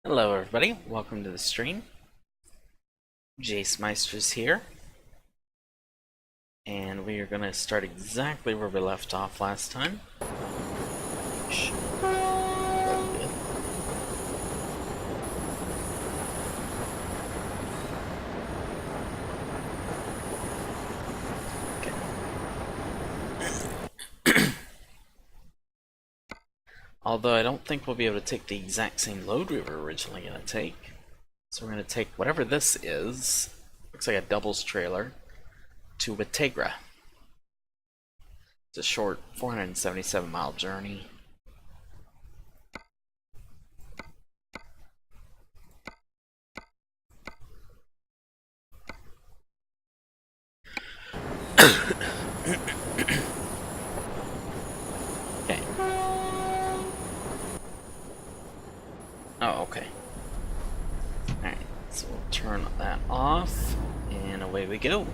Hello everybody, welcome to the stream. Jace Meister's here. And we are going to start exactly where we left off last time. Although I don't think we'll be able to take the exact same load we were originally going to take. So we're going to take whatever this is, looks like a doubles trailer, to Witegra. It's a short 477 mile journey. Okay. Oh, okay. Alright, so we'll turn that off, and away we go.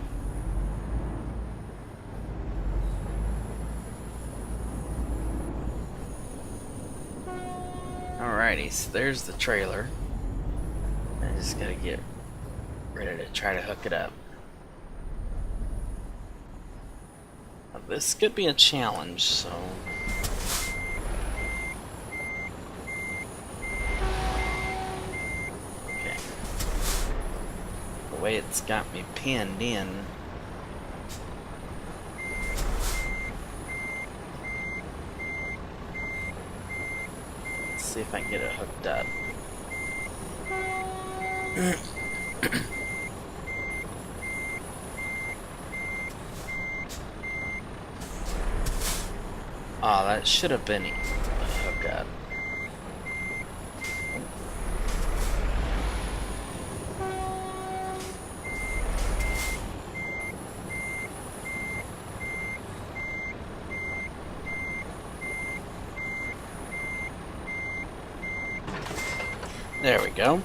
Alrighty, so there's the trailer. I just gotta get ready to try to hook it up. Now, this could be a challenge, so... Okay. The way it's got me pinned in... Let's see if I can get it hooked up. Oh, that should have been a hookup. There we go.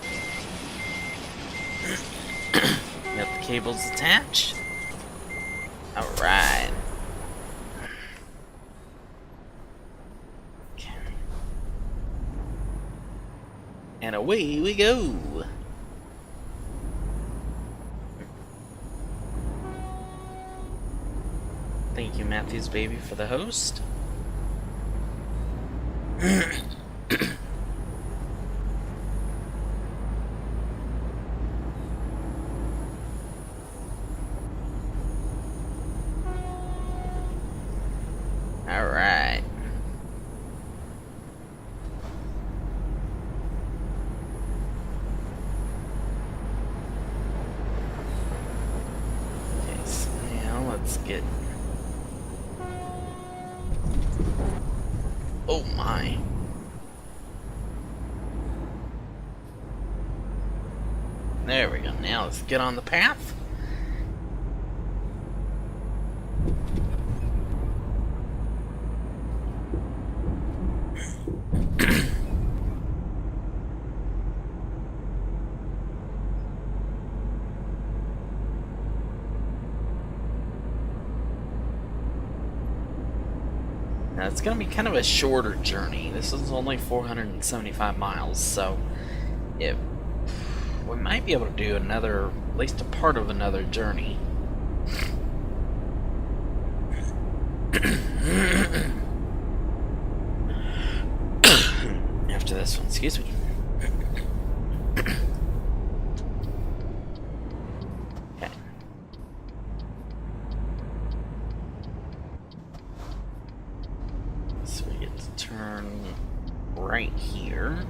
Got the cables attached. Alright. Okay. And away we go. Thank you, Matthews Baby, for the host. Alright. Okay, so now let's get... Oh my. There we go. Now let's get on the path. Now it's going to be kind of a shorter journey. This is only 475 miles, so we might be able to do another, at least a part of another journey. After this one, excuse me. Okay. So we get to turn right here.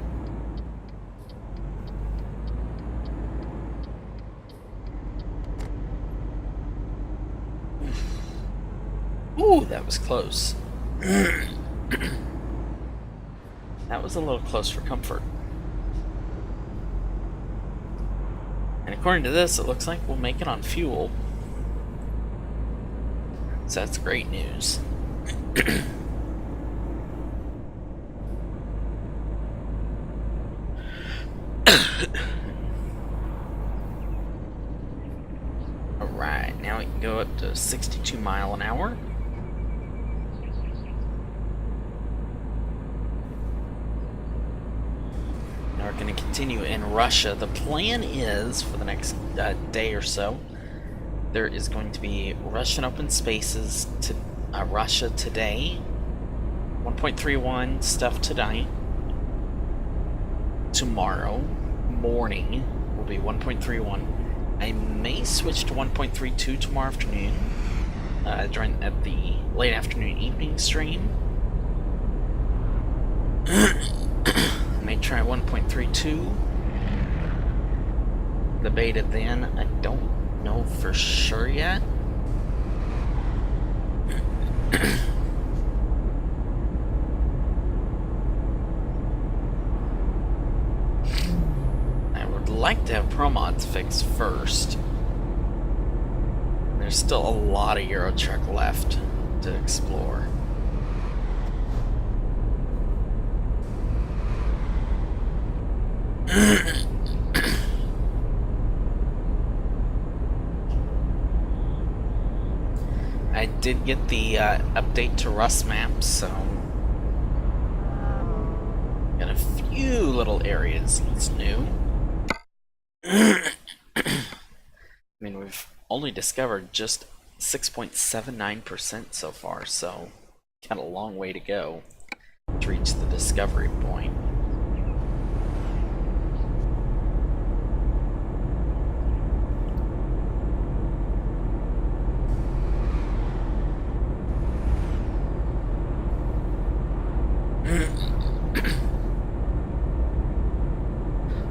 Ooh, that was close. That was a little close for comfort. And according to this, it looks like we'll make it on fuel. So that's great news. Alright, now we can go up to 62 mile an hour. Now we're going to continue in Russia. The plan is, for the next day or so, there is going to be Russian open spaces to Russia today. 1.31 stuff tonight. Tomorrow morning will be 1.31. I may switch to 1.32 tomorrow afternoon, at the late afternoon evening stream. I may try 1.32. The beta then, I don't know for sure yet. I would like to have ProMods fixed first. There's still a lot of Euro Truck left to explore. I did get the update to Rust maps, so got a few little areas that's new. I mean, we've only discovered just 6.79% so far, so got a long way to go to reach the discovery point.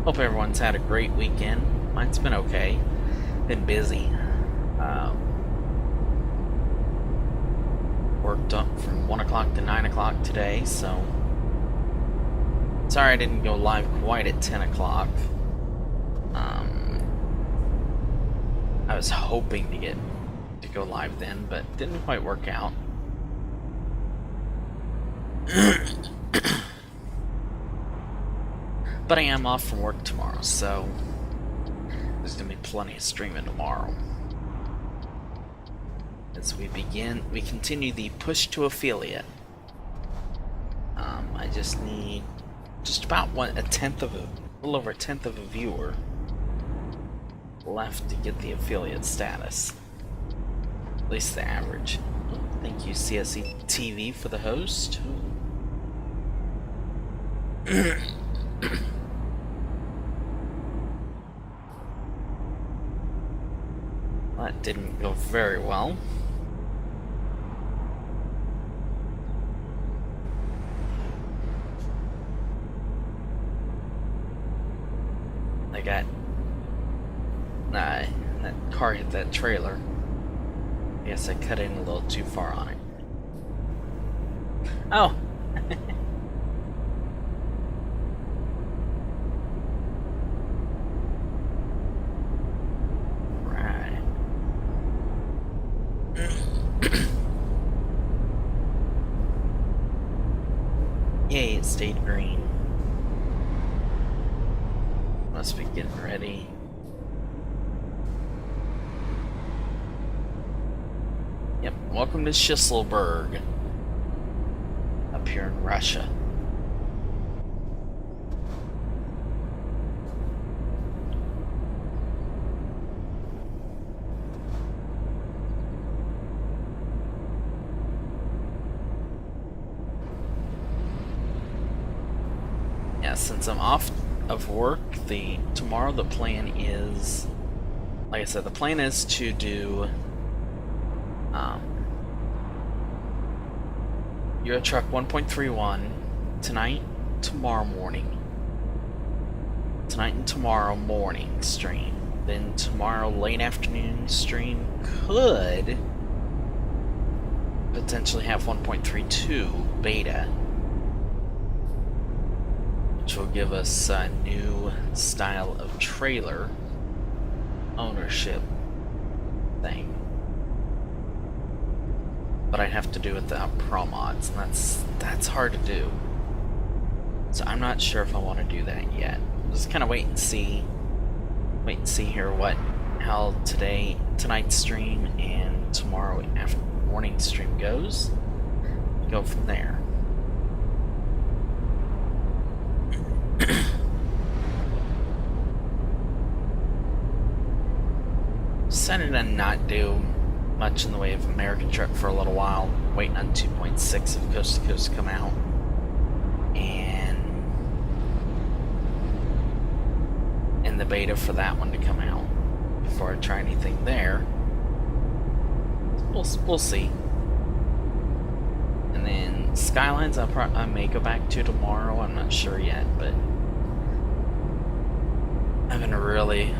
Hope everyone's had a great weekend. Mine's been okay. Been busy. Worked up from 1 o'clock to 9 o'clock today, so sorry I didn't go live quite at 10 o'clock. I was hoping to go live then, but didn't quite work out. But I am off from work tomorrow, so there's gonna be plenty of streaming tomorrow. As we continue the push to affiliate. I just need just about a little over a tenth of a viewer left to get the affiliate status. At least the average. Thank you, CSE TV, for the host. That didn't go very well. That car hit that trailer. I guess I cut in a little too far on it. Oh! Right. Yay, it stayed green. Must be getting ready. Yep, welcome to Schisselberg, up here in Russia. Yeah, since I'm off of work, tomorrow the plan is, like I said, the plan is to do Euro Truck 1.31 tonight, tomorrow morning. Tonight and tomorrow morning stream. Then tomorrow late afternoon stream could potentially have 1.32 beta, which will give us a new style of trailer ownership thing. But I'd have to do it without ProMods, and that's hard to do. So I'm not sure if I want to do that yet. Just kind of wait and see here how tonight's stream and tomorrow morning stream goes. Go from there. decided to not do much in the way of American Truck for a little while, waiting on 2.6 of Coast to Coast to come out. And the beta for that one to come out before I try anything there. We'll see. And then Skylines I may go back to tomorrow. I'm not sure yet, but I'm gonna really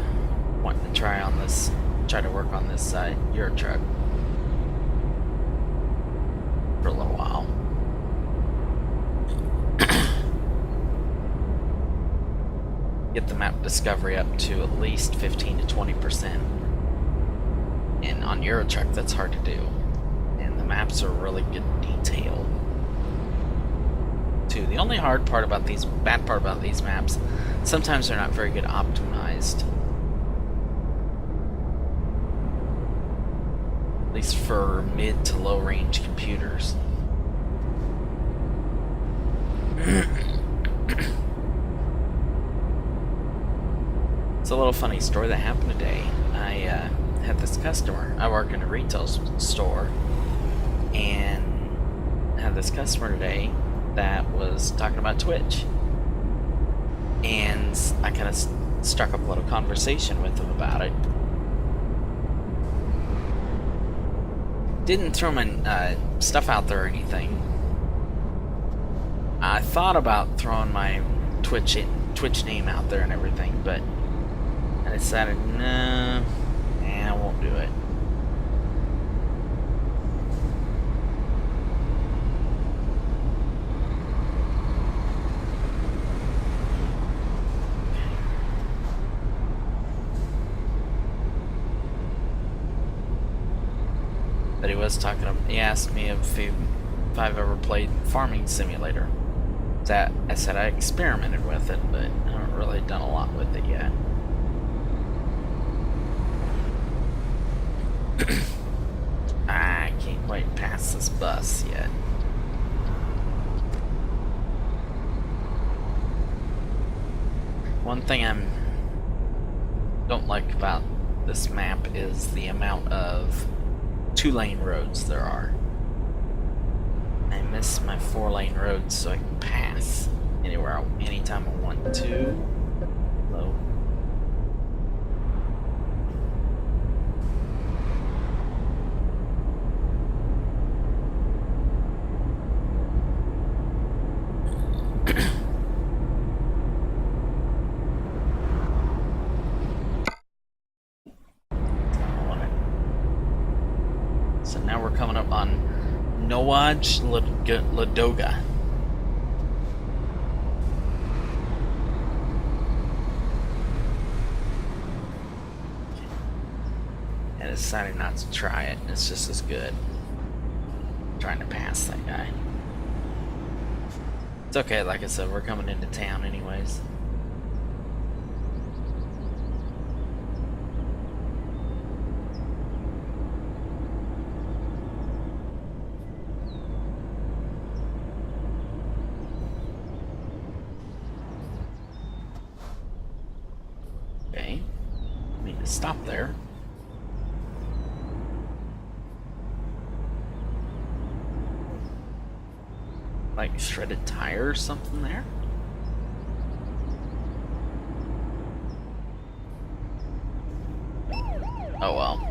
want to try to work on this Euro Truck for a little while. Get the map discovery up to at least 15 to 20%. And on Euro Truck, that's hard to do. And the maps are really good detail too. The only bad part about these maps, sometimes they're not very good optimized. At least for mid to low range computers. It's a little funny story that happened today. I had this customer. I work in a retail store, and I had this customer today that was talking about Twitch, and I kind of struck up a little conversation with him about it. Didn't throw my stuff out there or anything. I thought about throwing my Twitch name out there and everything, but I decided, nah, I won't do it. But he was talking. He asked me if I've ever played Farming Simulator. I said I experimented with it, but I haven't really done a lot with it yet. I can't quite pass this bus yet. One thing I don't like about this map is the amount of 2-lane roads there are. I miss my 4-lane roads so I can pass anywhere, anytime I want to. Low. So now we're coming up on Nowaj Ladoga. I decided not to try it. It's just as good. I'm trying to pass that guy. It's okay, like I said, we're coming into town anyways. Okay, need to stop there. Like shredded tire or something there? Oh well.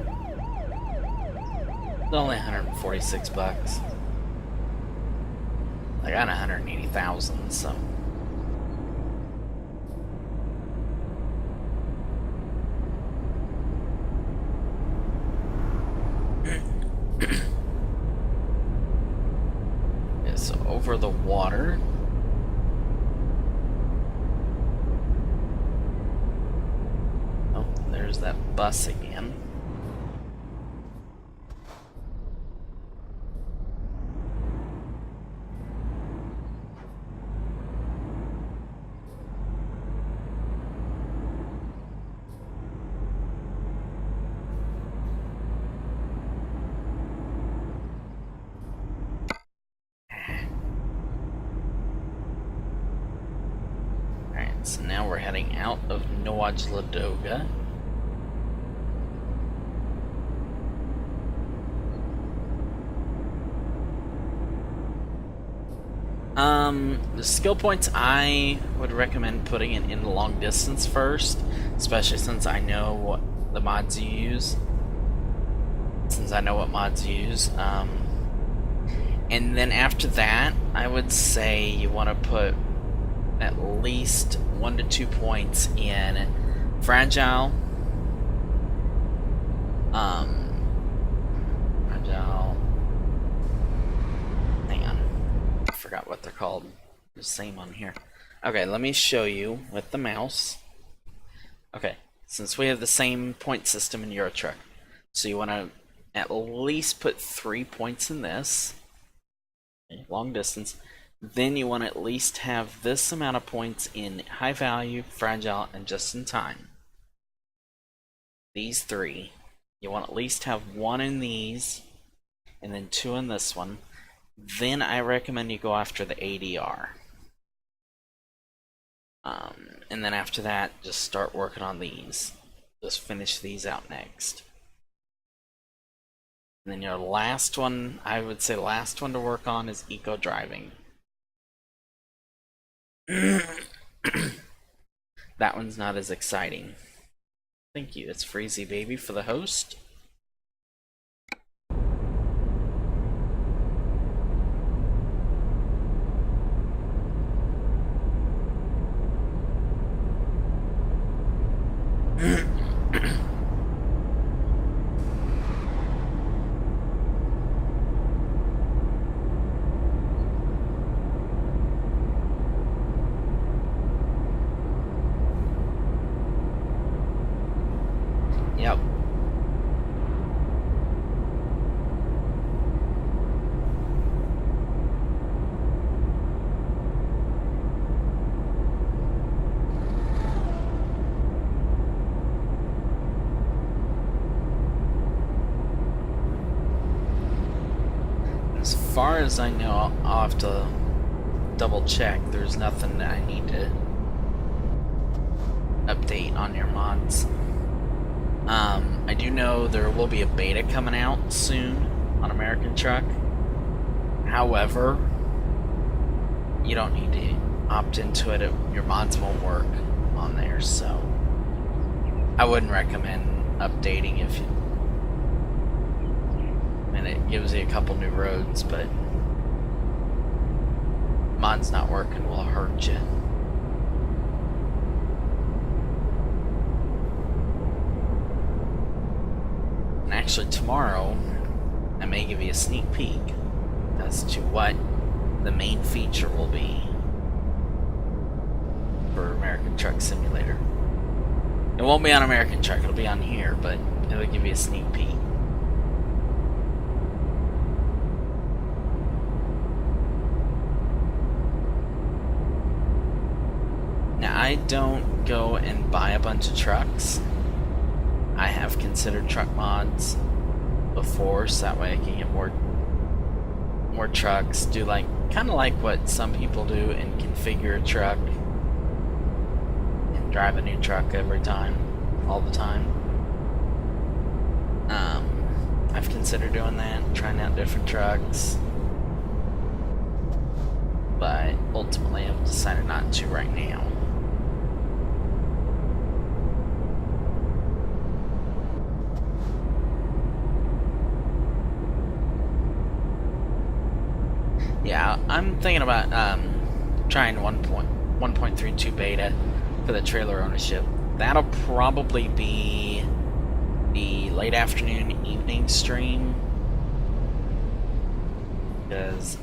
It's only 146 bucks. I got 180,000, so. So over the water. Oh, there's that bus again. So now we're heading out of Nowaj Ladoga. The skill points, I would recommend putting it in long distance first, especially since I know what the mods you use. And then after that, I would say you want to put at least 1 to 2 points in fragile. Fragile. Hang on. I forgot what they're called. The same on here. Okay, let me show you with the mouse. Okay, since we have the same point system in Euro Truck, so you want to at least put 3 points in this. Okay, long distance. Then you want to at least have this amount of points in high value, fragile, and just in time. These 3. You want to at least have 1 in these, and then 2 in this one. Then I recommend you go after the ADR. And then after that, just start working on these. Just finish these out next. And then your last one, I would say last one to work on is eco driving. That one's not as exciting. Thank you, it's Freezy Baby for the host. Yep. As far as I know, I'll have to double check. There's nothing that I need to update on your mods. I do know there will be a beta coming out soon on American Truck. However, you don't need to opt into it. Your mods won't work on there, so I wouldn't recommend updating if you... And it gives you a couple new roads, but mods not working will hurt you. And actually tomorrow, I may give you a sneak peek as to what the main feature will be for American Truck Simulator. It won't be on American Truck, it'll be on here, but it'll give you a sneak peek. Now, I don't go and buy a bunch of trucks. I have considered truck mods before, so that way I can get more trucks. Do like kind of like what some people do and configure a truck and drive a new truck every time, all the time. I've considered doing that, trying out different trucks, but ultimately I've decided not to right now. Yeah, I'm thinking about trying 1.32 beta for the trailer ownership. That'll probably be the late afternoon, evening stream, because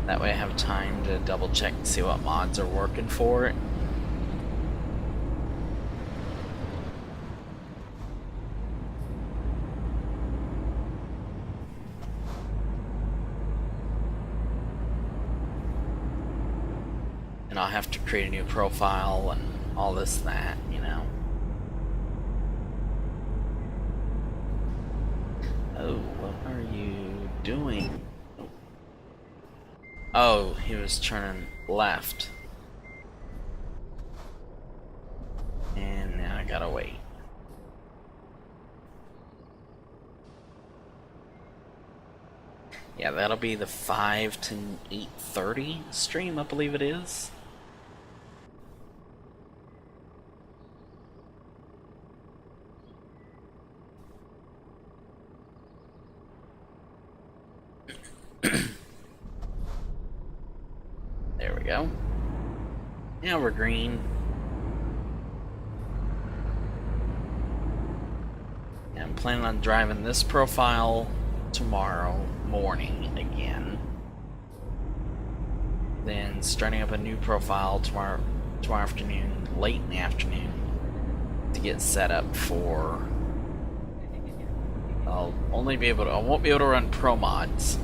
that way I have time to double check and see what mods are working for it. And I'll have to create a new profile and all this, that, you know. Oh, what are you doing? Oh, he was turning left. And now I gotta wait. Yeah, that'll be the 5 to 8:30 stream, I believe it is. There we go. Now we're green. And I'm planning on driving this profile tomorrow morning again. Then starting up a new profile tomorrow afternoon, late in the afternoon, to get set up for. I won't be able to run pro mods,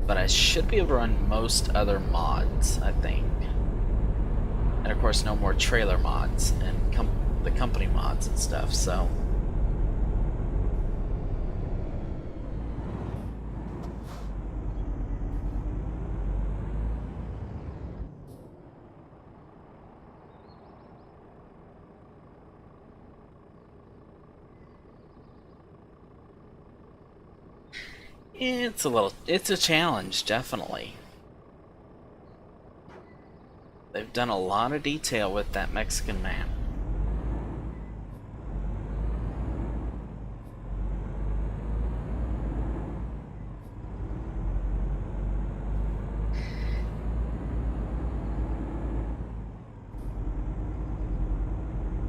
but I should be able to run most other mods, I think. And of course, no more trailer mods and the company mods and stuff. So. It's a challenge, definitely. They've done a lot of detail with that Mexican map.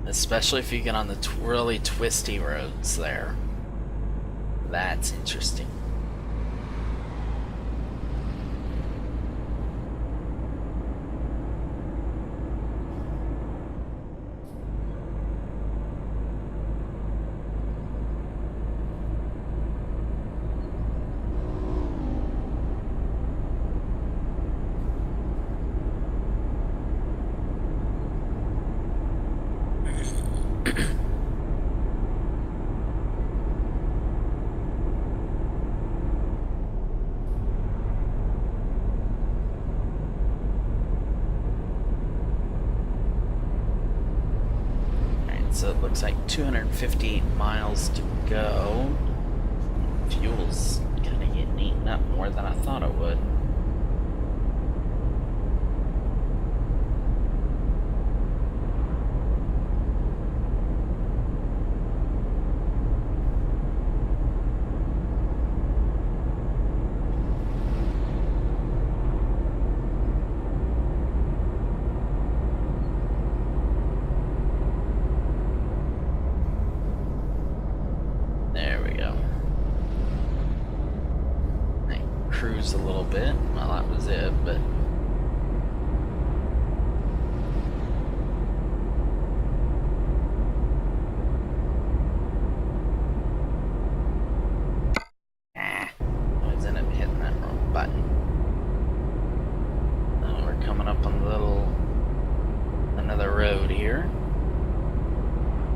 Especially if you get on the really twisty roads there. That's interesting. So it looks like 258 miles to go. Fuel's kind of getting eaten up more than I thought it would. A little bit. Well, that was it, but I was in it hitting that wrong button. We're coming up on another road here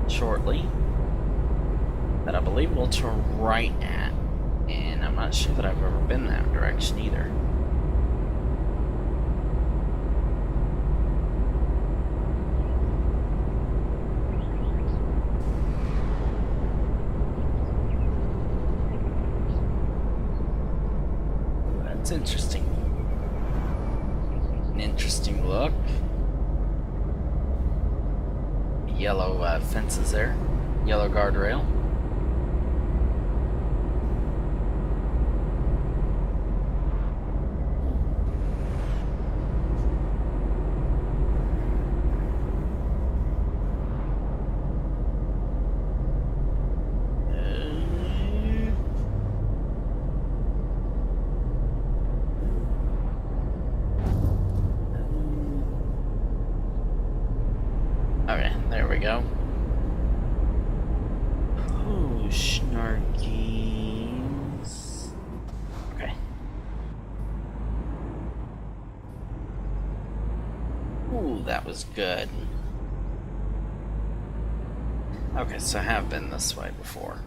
shortly that I believe we'll turn right at. And I'm not sure that I've ever been that direction either. That's interesting. An interesting look. Yellow fences there. Yellow guardrail. Okay, there we go. Oh, snarkies. Okay. Ooh, that was good. Okay, so I have been this way before.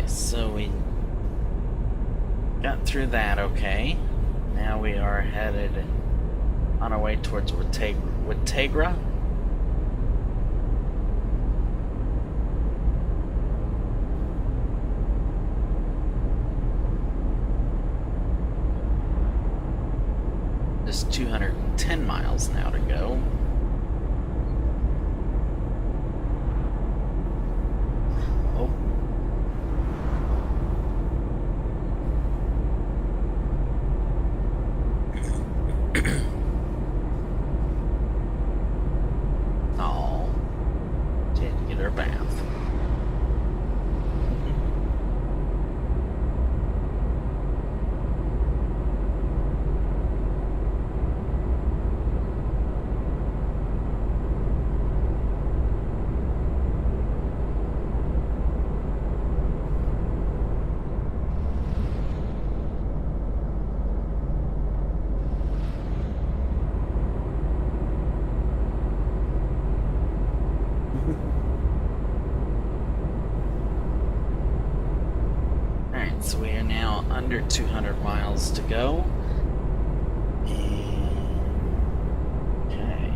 so we got through that okay. Now we are headed on our way towards Watagra. Just 210 miles now to go. Oh. Oh. She had to get her bath. Alright, so we are now under 200 miles to go. Okay.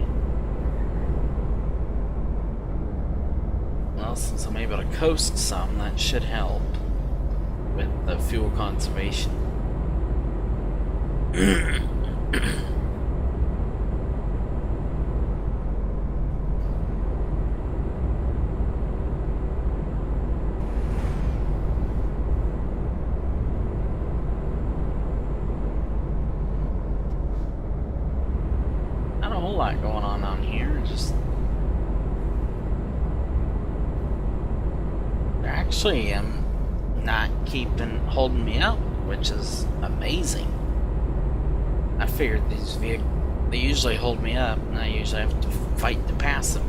Well, since I'm able to coast some, that should help with the fuel conservation. Not a whole lot going on here, just they're actually not holding me up, which is amazing. I figured these vehicles, they usually hold me up, and I usually have to fight to pass them.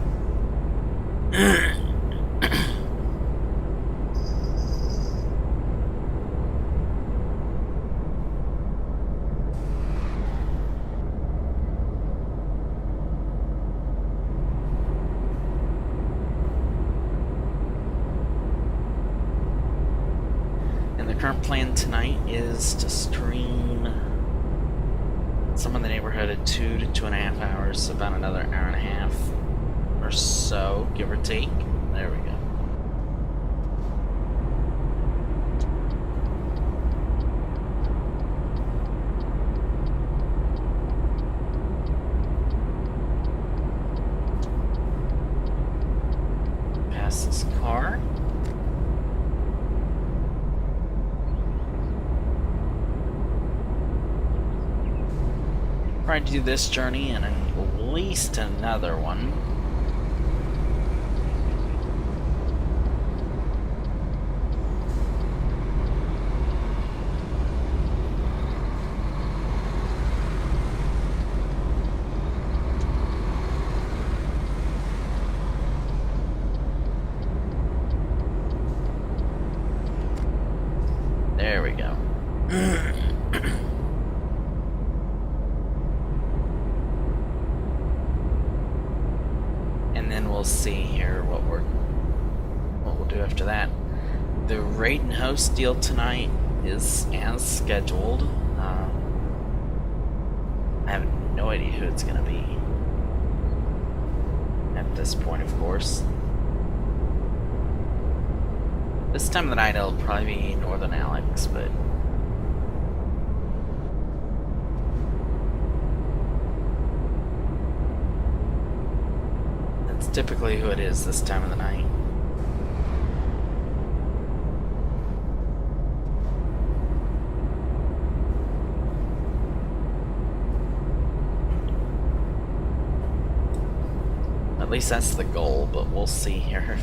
And the current plan tonight is to stream some in the neighborhood of 2 to 2.5 hours, about another hour and a half or so, give or take. There we go. Pass this car. Try to do this journey and at least another one. There we go. And then we'll see here what we'll do after that. The raid and host deal tonight is as scheduled. I have no idea who it's gonna be at this point, of course. This time of the night it'll probably be Northern Alex, but that's typically who it is this time of the night. At least that's the goal, but we'll see here.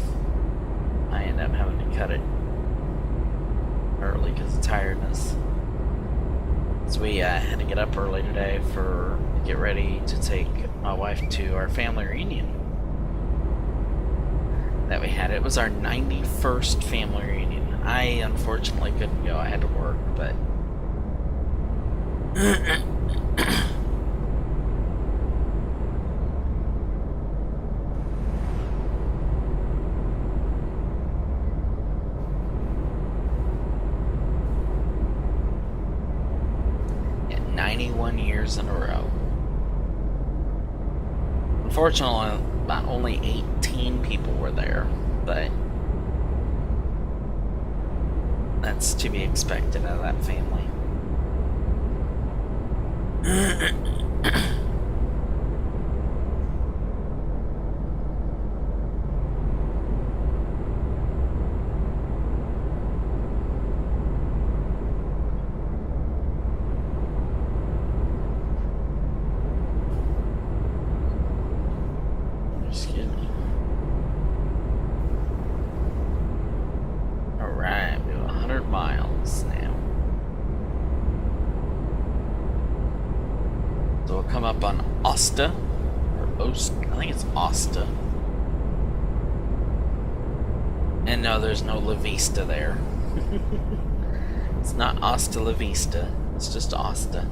I end up having to cut it early because of tiredness. So we had to get up early today to get ready to take my wife to our family reunion that we had. It was our 91st family reunion. I unfortunately couldn't go. I had to work, but years in a row. Unfortunately, about only 18 people were there, but that's to be expected out of that family. Excuse me. Alright, we have 100 miles now. So we'll come up on Osta, or Ost, I think it's Osta. And no, there's no La Vista there. It's not Osta La Vista, it's just Osta.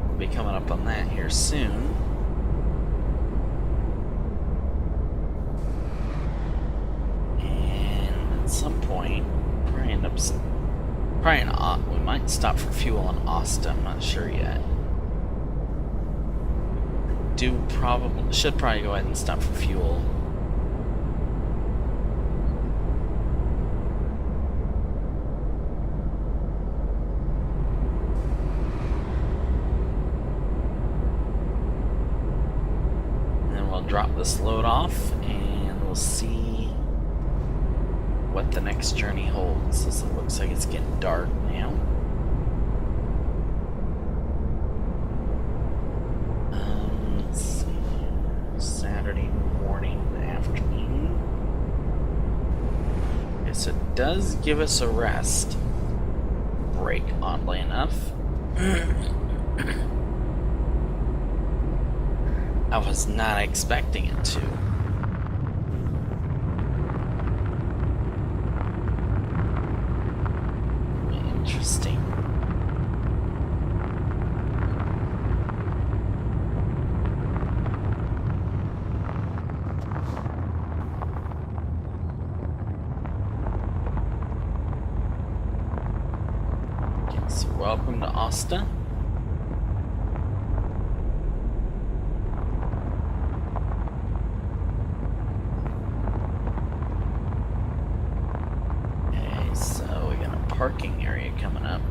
We'll be coming up on that here soon. And at some point, probably end up... we might stop for fuel in Osta, I'm not sure yet. Should probably go ahead and stop for fuel. And then we'll drop this load off and we'll see what the next journey holds, as it looks like it's getting dark now. Let's see. Saturday morning, afternoon. Okay, so it does give us a rest break, oddly enough. I was not expecting it to. Interesting. Okay, so welcome to Osta. Okay, so we got a parking area coming up.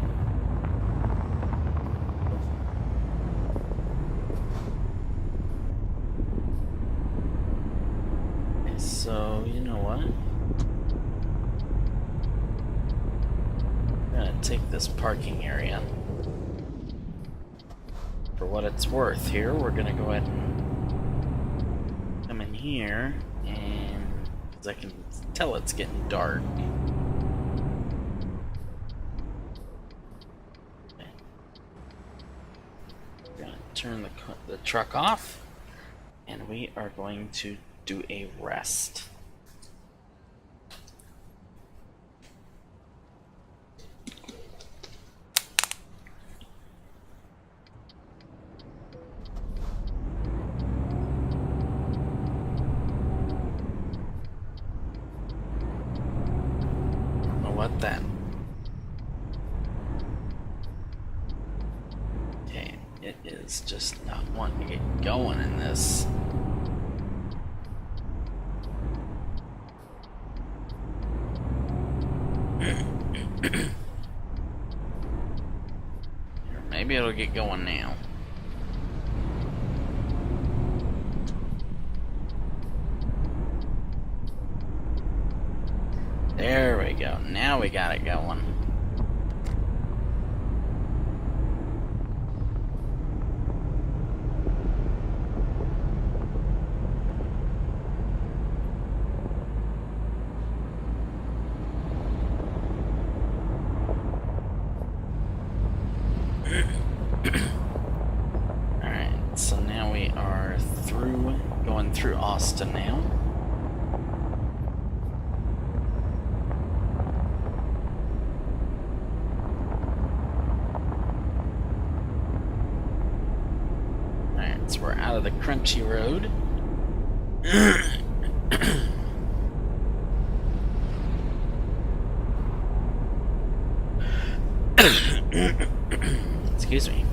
Okay, so you know what? I'm gonna take this parking area. For what it's worth here, we're gonna go ahead and come in here, and because I can tell it's getting dark. Turn the truck off, and we are going to do a rest. Don't know what that. It is just not wanting to get going in this. Maybe it'll get going now. There we go. Now we got it going. Alright, so now we are going through Austin now. Alright, so we're out of the crunchy road. Excuse me.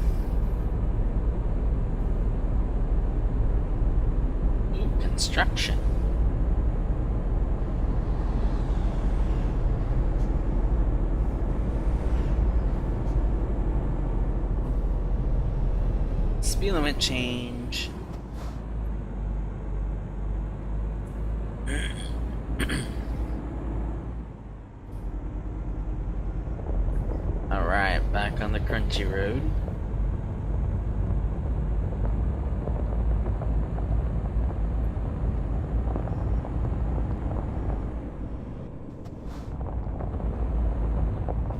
Ooh, construction. Speed limit change. Alright, back on the crunchy road.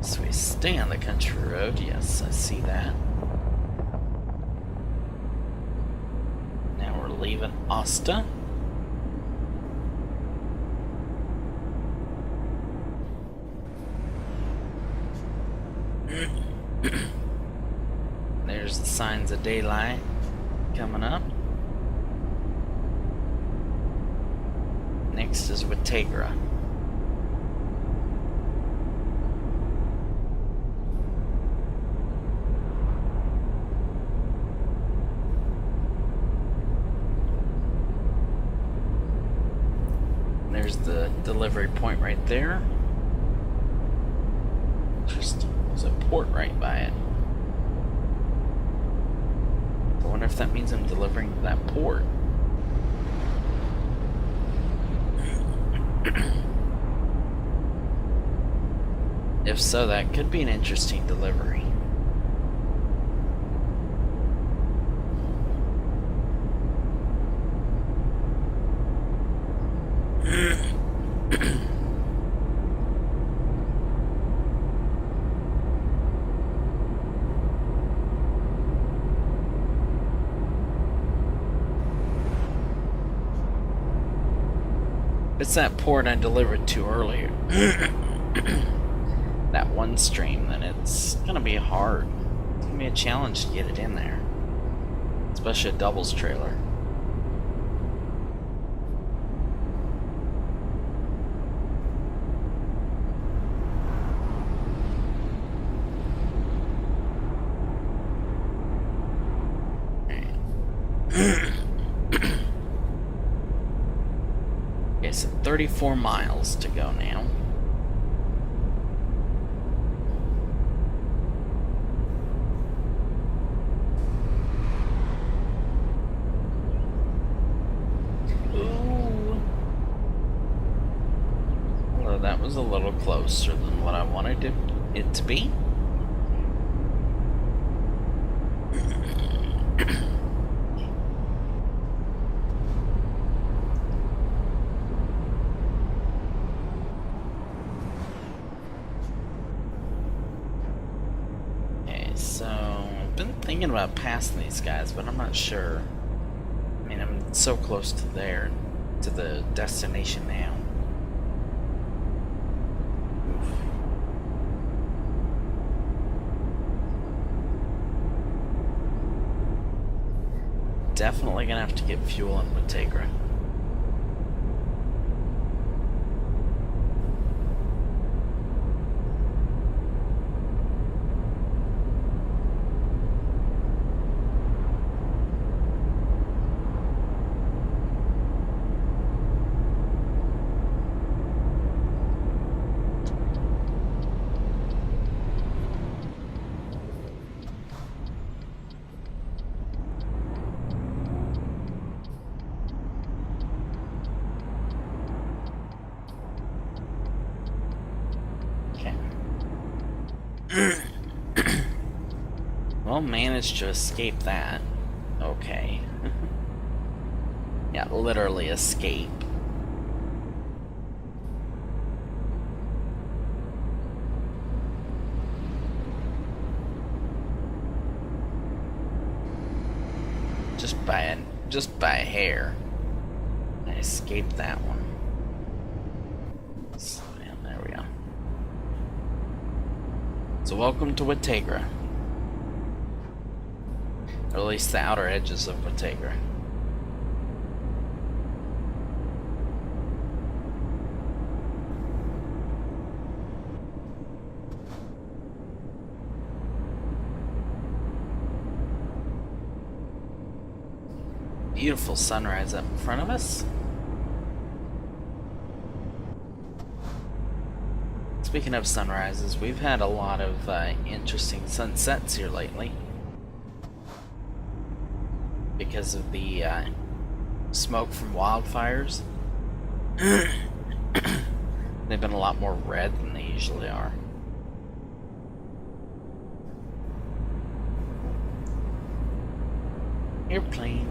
So we stay on the country road, yes, I see that. Now we're leaving Asta. There's the signs of daylight coming up. Next is Watagra. There's the delivery point right there. Interesting. There's a port right by it. I wonder if that means I'm delivering to that port. If so, that could be an interesting delivery. It's that port I delivered to earlier. That one stream, then it's gonna be hard. It's gonna be a challenge to get it in there. Especially a doubles trailer. Okay, so 34 miles to go now. Ooh. Although that was a little closer than what I wanted it to be. So, I've been thinking about passing these guys, but I'm not sure. I mean, I'm so close to there, to the destination now. Oof. Definitely gonna have to get fuel in Watagra. Well, managed to escape that. Okay. Yeah, literally escape. Just by a hair. I escaped that one. So, yeah, there we go. So welcome to Watagra. Or at least the outer edges of Watagra. beautiful sunrise up in front of us. Speaking of sunrises, we've had a lot of interesting sunsets here lately because of the smoke from wildfires. They've been a lot more red than they usually are. Airplane.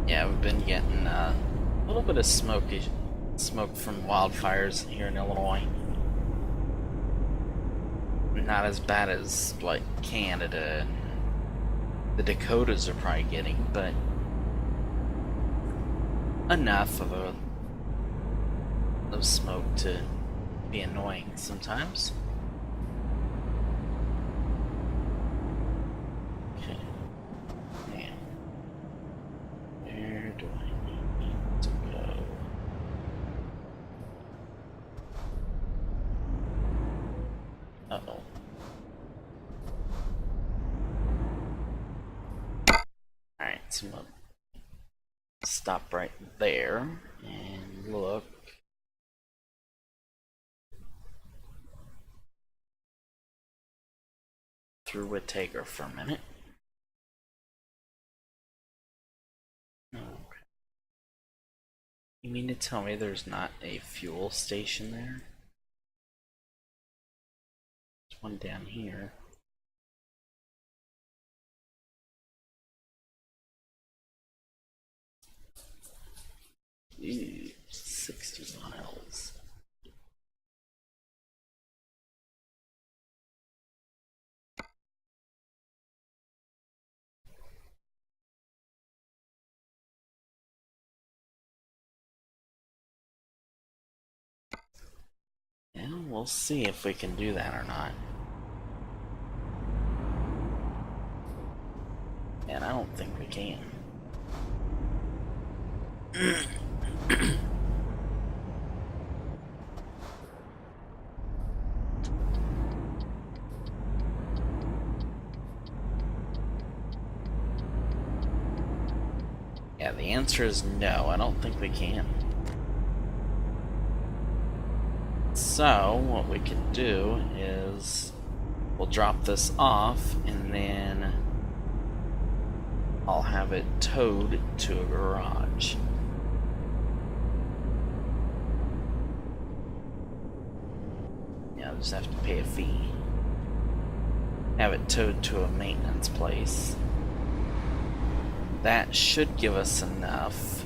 Yeah, we've been getting a little bit of smoke from wildfires here in Illinois. Not as bad as like Canada and the Dakotas are probably getting, but enough of smoke to be annoying sometimes. Okay. Man. Where do I need to go? Uh-oh. Alright, so I'm gonna stop right there and look. Through Wittegra for a minute. Okay. You mean to tell me there's not a fuel station there? There's one down here. Ew, 60 miles. Yeah, we'll see if we can do that or not. And I don't think we can. Yeah, the answer is no, I don't think we can. So, what we can do is we'll drop this off and then I'll have it towed to a garage. Yeah, I'll just have to pay a fee. Have it towed to a maintenance place. That should give us enough.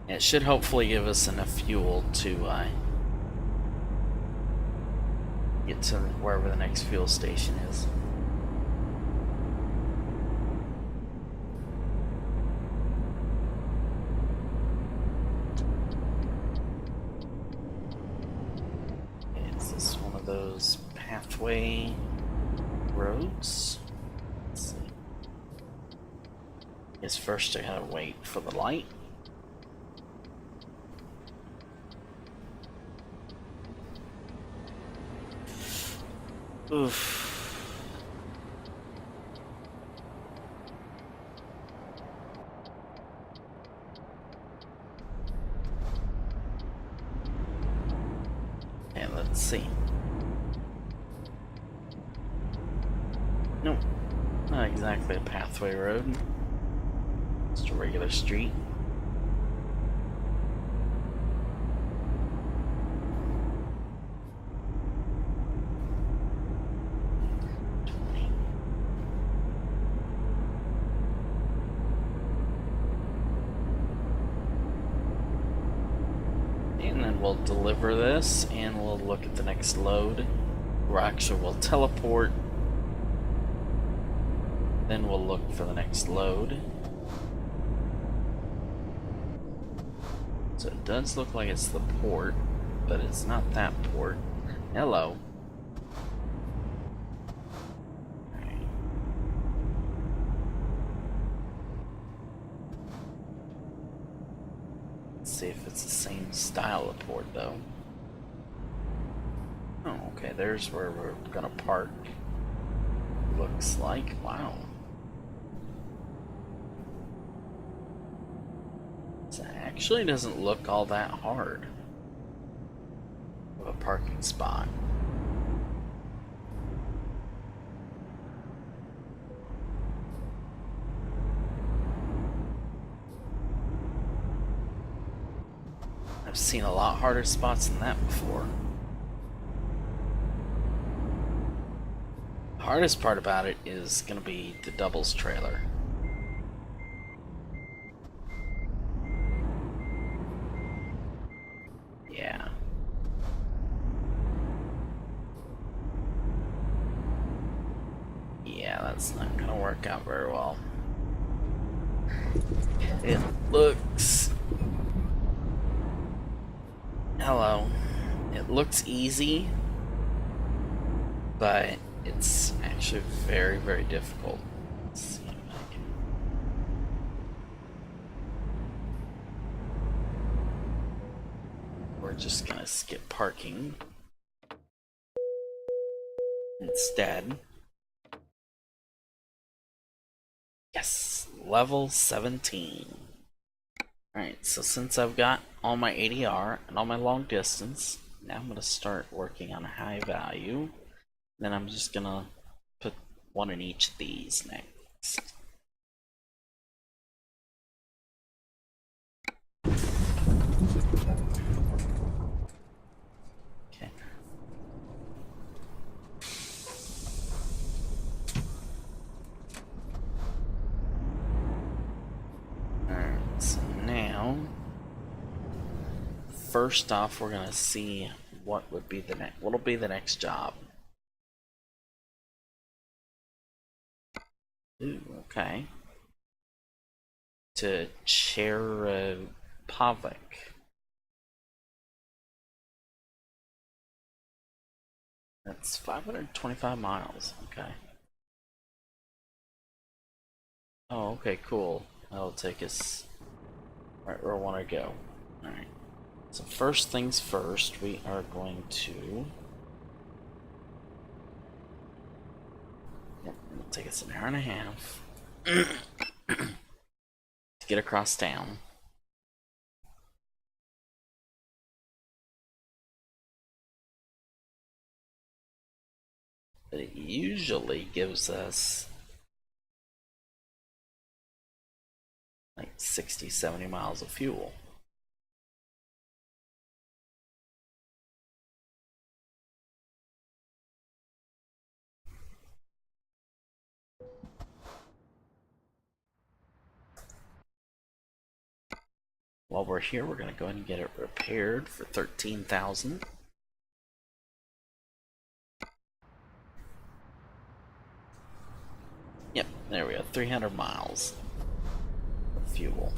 It should hopefully give us enough fuel to get to wherever the next fuel station is. Is this one of those pathway roads? Let's see. I guess first I gotta wait for the light. Oof. And let's see. Nope, not exactly a pathway road. Just a regular street. We'll deliver this and we'll look at the next load. Or actually we'll teleport, then we'll look for the next load. So it does look like it's the port, but it's not that port. Hello. Alright. Let's see if it's the same style of port though. Oh, okay, there's where we're gonna park. Looks like, wow. This actually doesn't look all that hard of a parking spot. I've seen a lot harder spots than that before. The hardest part about it is gonna be the doubles trailer. Yeah. Yeah, that's not gonna work out very well. It looks... Hello. It looks easy, but it's actually very, very difficult. Let's see if I can... We're just gonna skip parking instead. Yes, level 17. Alright, so since I've got all my ADR and all my long distance, now I'm gonna start working on high value. Then I'm just gonna put one in each of these next. Okay. Alright, so now first off we're gonna see what would be the next what'll be the next job. Ooh, okay. To Cherepovik. That's 525 miles. Okay. Oh, okay, cool. That'll take us right where I want to go. Alright. So first things first, we are going to... Yep, it'll take us an hour and a half to get across town. But it usually gives us like 60, 70 miles of fuel. While we're here, we're going to go ahead and get it repaired for 13,000. Yep, there we go, 300 miles of fuel.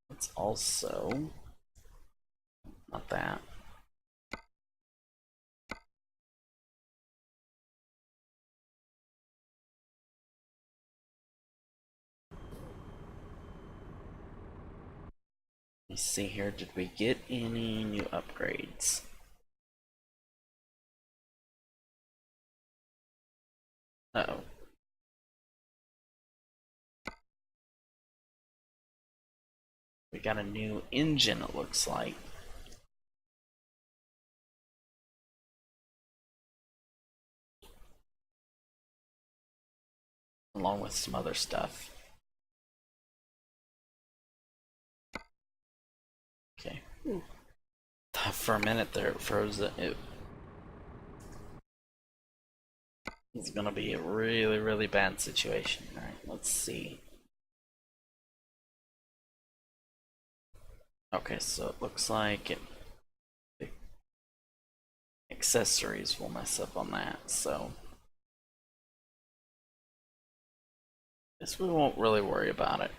Let's also... Not that. Let's see here, did we get any new upgrades? Uh-oh. We got a new engine, it looks like. Along with some other stuff. Okay. Ooh. For a minute there, it froze. It's gonna be a really, really bad situation. Alright, let's see. Okay, so it looks like the accessories will mess up on that, so guess we won't really worry about it.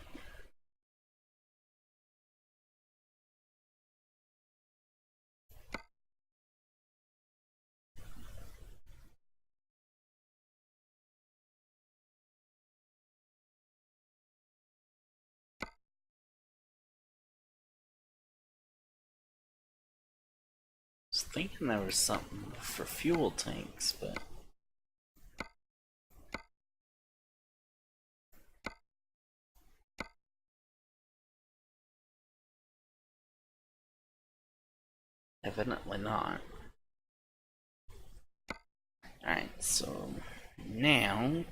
was thinking there was something for fuel tanks, but evidently not. Alright, so now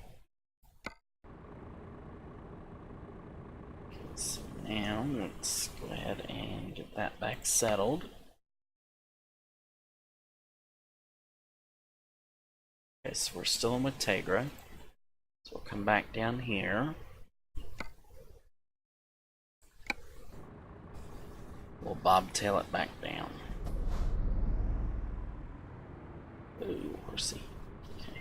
let's go ahead and get that back settled. Okay, so we're still in Watagra. So we'll come back down here. We'll bobtail it back down. Ooh, horsey. Okay.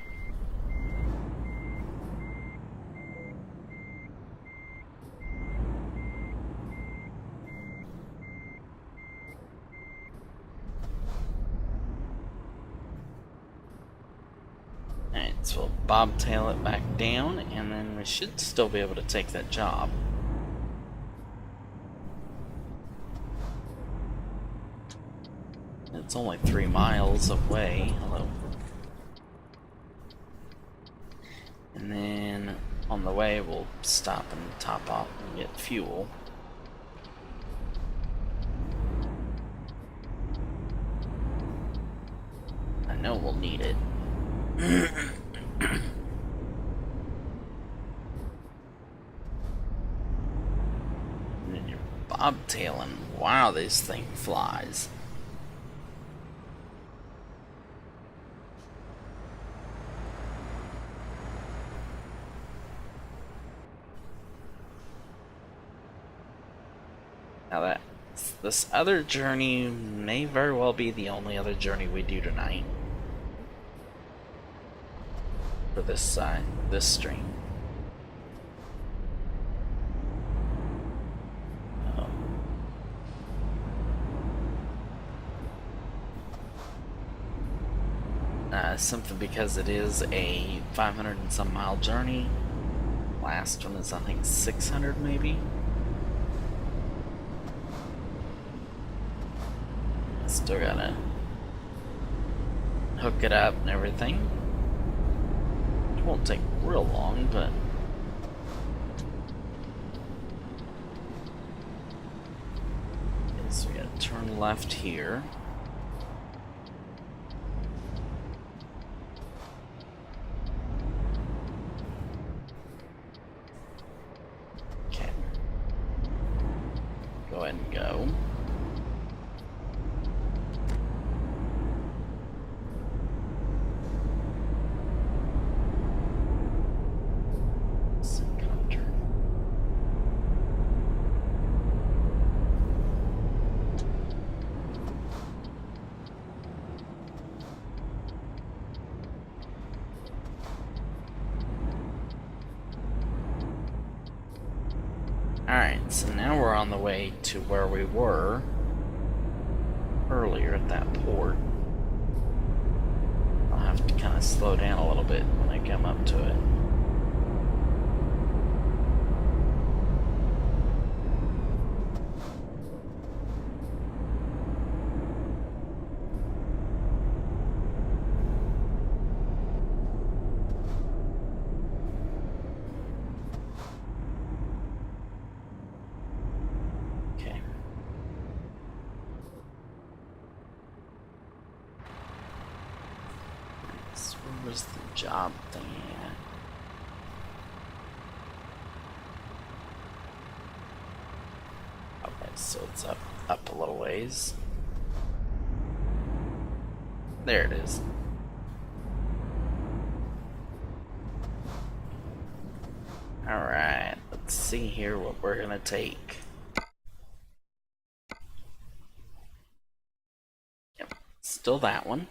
Alright, so we'll bobtail it back down, and then we should still be able to take that job. It's only 3 miles away. Hello. And then on the way, we'll stop and top off and get fuel. I know we'll need it. And then you're bobtailing. Wow, this thing flies. Now this other journey may very well be the only other journey we do tonight. For this side, this stream. Something because it is a 500 and some mile journey. Last one is I think 600 maybe. Still gotta hook it up and everything. It won't take real long, but okay, so we gotta turn left here. Okay. Go ahead and go. Alright, so now we're on the way to where we were earlier at that port. I'll have to kind of slow down a little bit when I come up to it. Where's the job thing at? Okay, so it's up a little ways. There it is. Alright, let's see here what we're gonna take. Yep, still that one.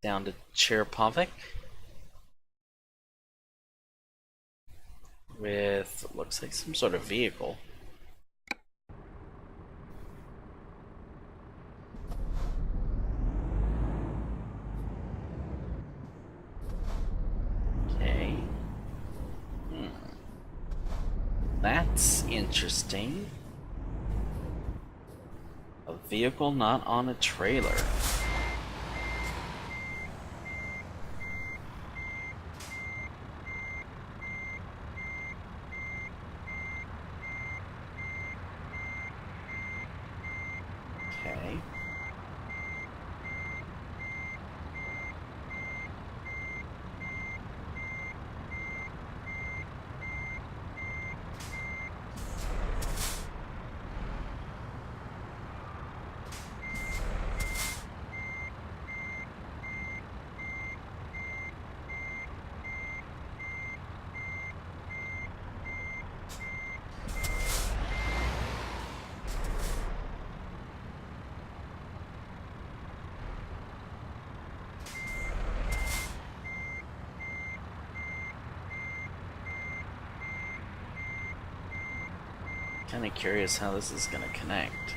Down to Cherepovik with, looks like some sort of vehicle. Okay. That's interesting. A Vehicle not on a trailer. Okay. Kind of curious how this is going to connect.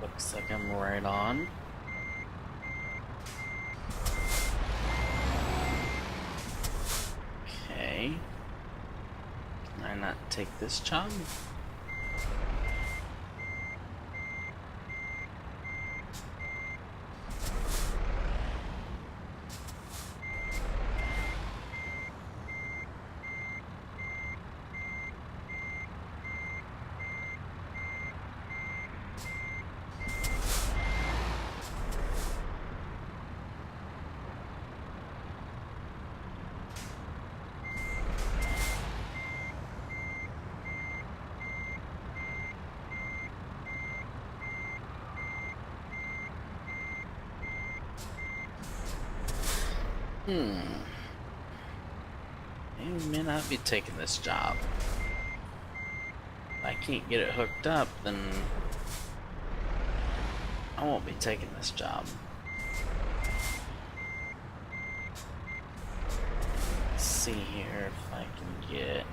Looks like I'm right on. Okay. Can I not take this job? I may not be taking this job. If I can't get it hooked up, then I won't be taking this job. Let's see here if I can get...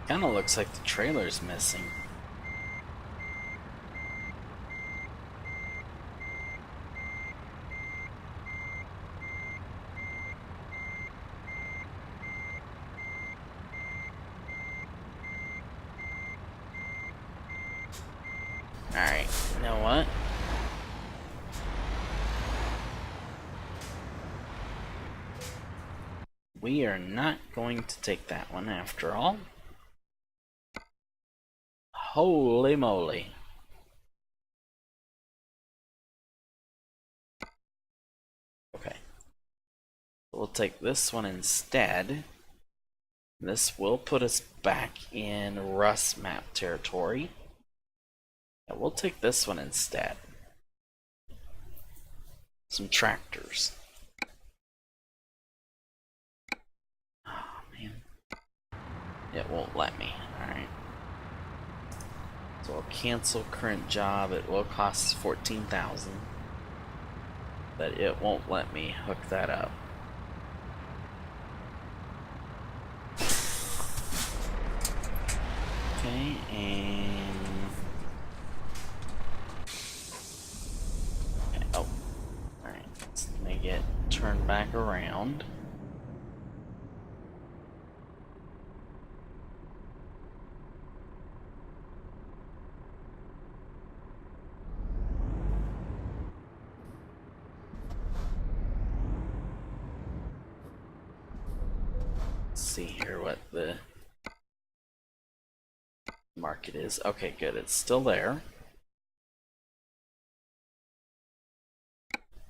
Kinda looks like the trailer's missing. Alright, you know what? We are not going to take that one after all. Holy moly. Okay. We'll take this one instead. This will put us back in Rust map territory. And we'll take this one instead. Some tractors. Oh man. It won't let me. Alright. So we'll cancel current job. It will cost 14,000. But it won't let me hook that up. Okay, and okay, oh, alright, let's make it turn back around. Let's see here what the mark it is. Okay, good. It's still there.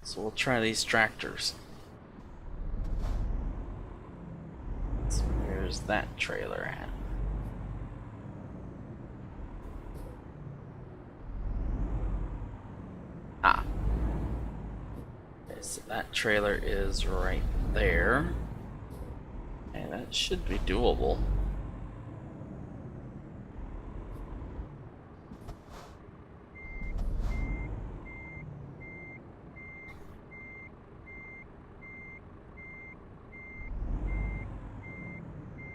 So we'll try these tractors. So where's that trailer at? Ah. Okay, so that trailer is right there. And that should be doable.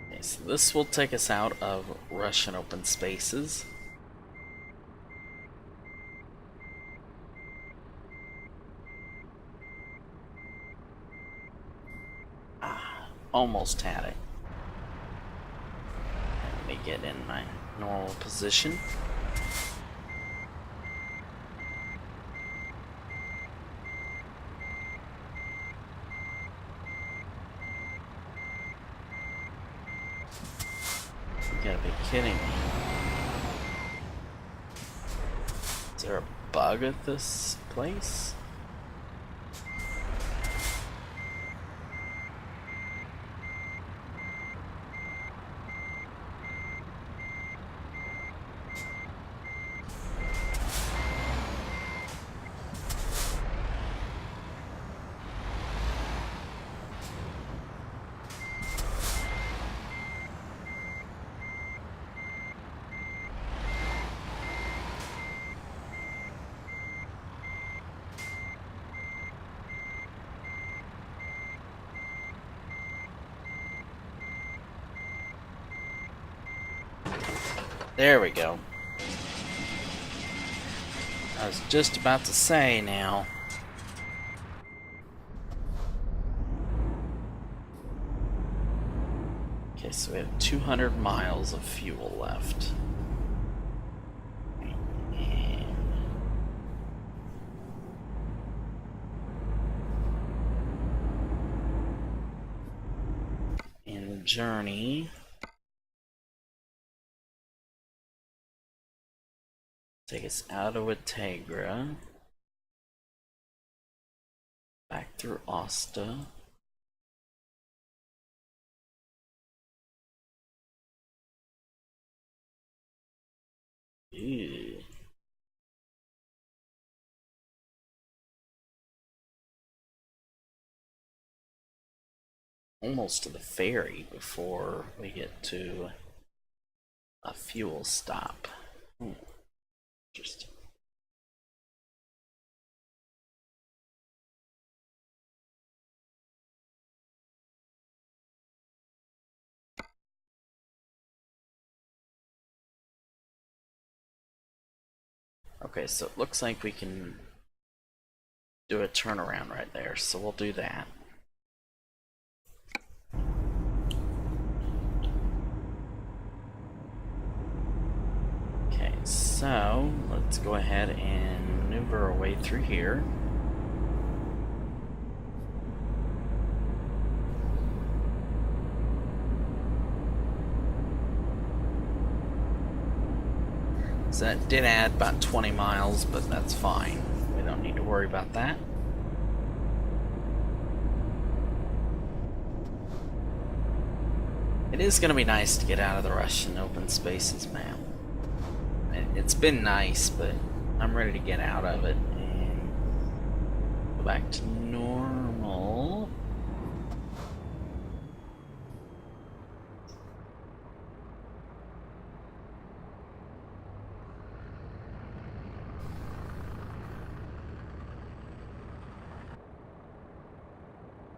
Okay, so this will take us out of Russian open spaces. Almost had it. Let me get in my normal position. You gotta be kidding me. Is there a bug at this place? There we go. I was just about to say now. Okay, so we have 200 miles of fuel left. And the journey take us out of Watagra, back through Osta. Ew. Almost to the ferry before we get to a fuel stop. Interesting. Okay, so it looks like we can do a turnaround right there, so we'll do that. Okay, so let's go ahead and maneuver our way through here. So that did add about 20 miles, but that's fine. We don't need to worry about that. It is going to be nice to get out of the Russian open spaces, man. It's been nice, but I'm ready to get out of it and go back to normal.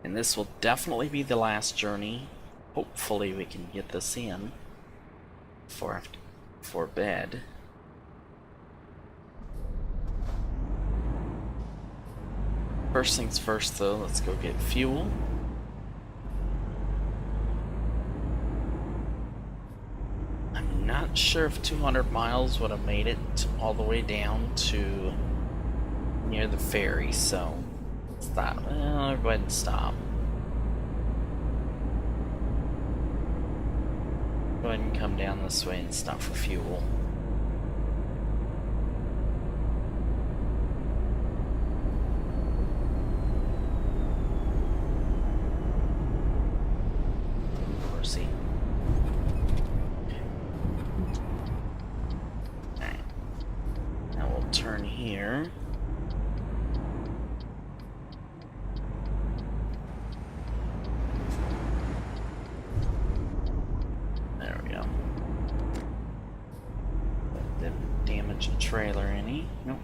And this will definitely be the last journey. Hopefully we can get this in before bed. First things first though, let's go get fuel. I'm not sure if 200 miles would have made it all the way down to near the ferry, so stop. I'll go ahead and stop. Go ahead and come down this way and stop for fuel. Mercy. Alright. Now we'll turn here. Trailer any? Nope.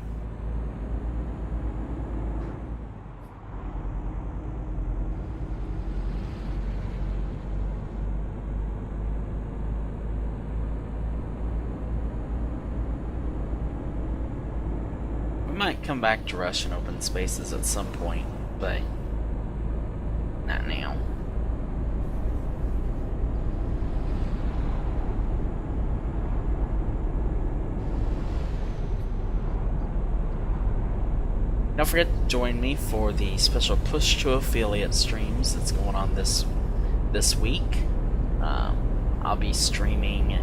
We might come back to Russian open spaces at some point, but not now. Don't forget to join me for the special Push to Affiliate streams that's going on this week. I'll be streaming.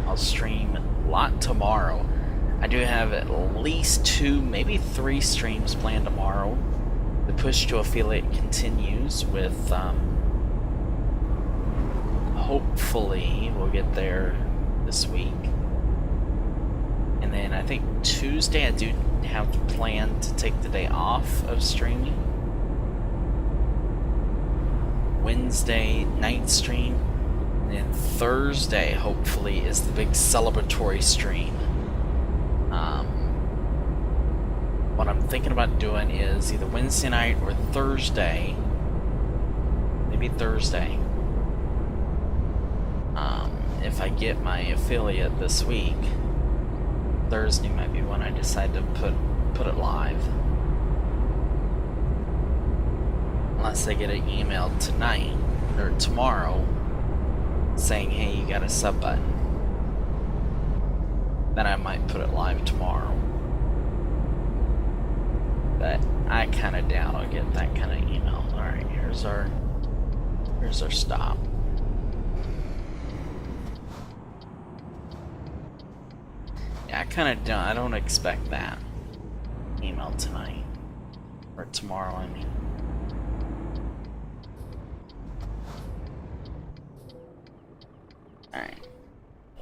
I'll stream a lot tomorrow. I do have at least 2, maybe 3 streams planned tomorrow. The Push to Affiliate continues with. Hopefully, we'll get there this week. And then I think Tuesday I do have planned to take the day off of streaming. Wednesday night stream, and then Thursday hopefully is the big celebratory stream. What I'm thinking about doing is either Wednesday night or Thursday, maybe Thursday. If I get my affiliate this week, Thursday might be when I decide to put it live. Unless I get an email tonight or tomorrow saying, hey, you got a sub button. Then I might put it live tomorrow. But I kinda doubt I'll get that kind of email. Alright, here's our stop. I don't expect that email tonight or tomorrow, I mean. Alright,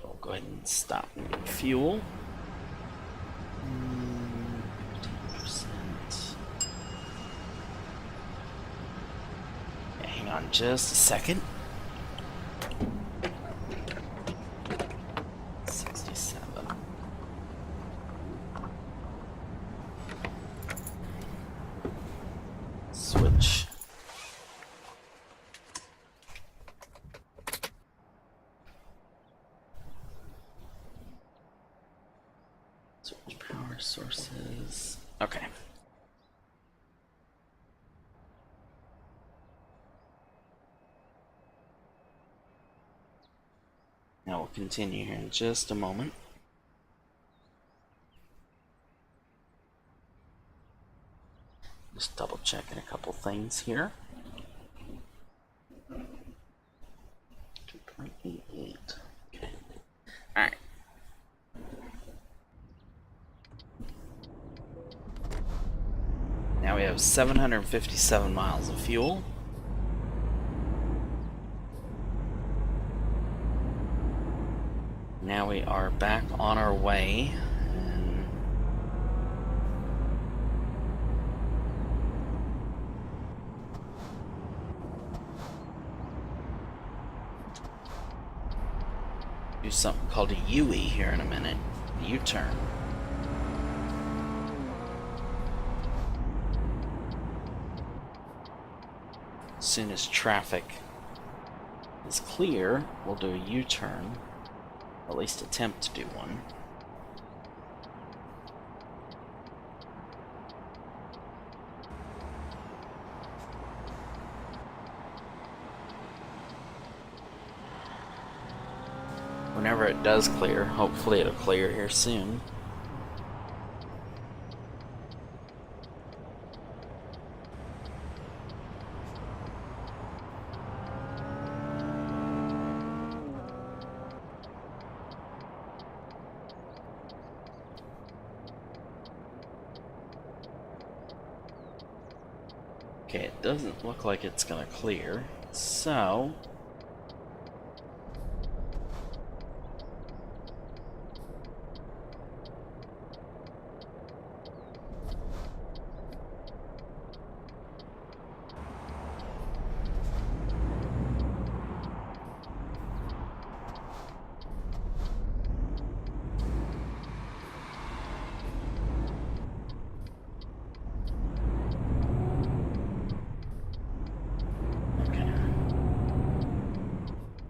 we'll go ahead and stop and get fuel. 15%. Okay, hang on just a second. Sources. Okay. Now we'll continue here in just a moment. Just double checking a couple things here. 2.88. Okay. All right. Now we have 757 miles of fuel. Now we are back on our way. And do something called a UE here in a minute. A U-turn. As soon as traffic is clear, we'll do a U-turn, or at least attempt to do one. Whenever it does clear, hopefully it'll clear here soon. Okay, it doesn't look like it's gonna clear, so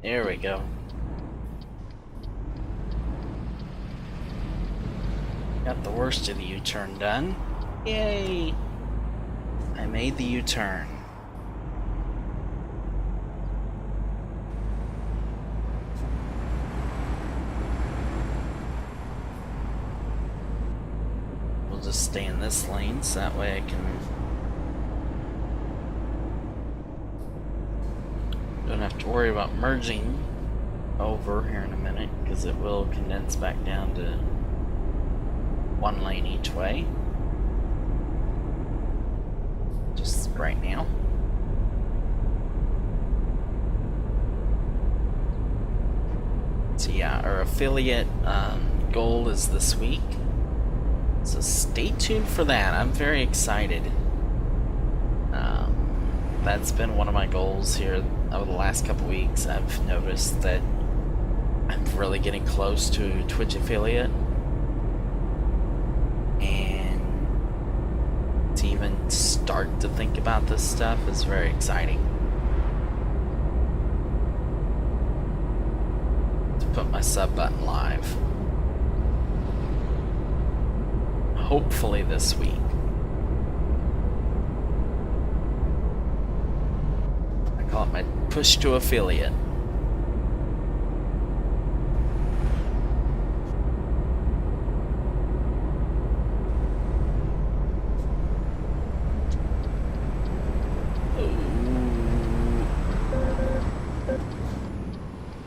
there we go. Got the worst of the U-turn done. Yay! I made the U-turn. We'll just stay in this lane so that way I can... don't have to worry about merging over here in a minute, because it will condense back down to one lane each way. Just right now. So yeah, our affiliate goal is this week. So stay tuned for that. I'm very excited. That's been one of my goals here over the last couple weeks. I've noticed that I'm really getting close to Twitch affiliate, and to even start to think about this stuff is very exciting. To put my sub button live, hopefully this week. Call it my push to affiliate.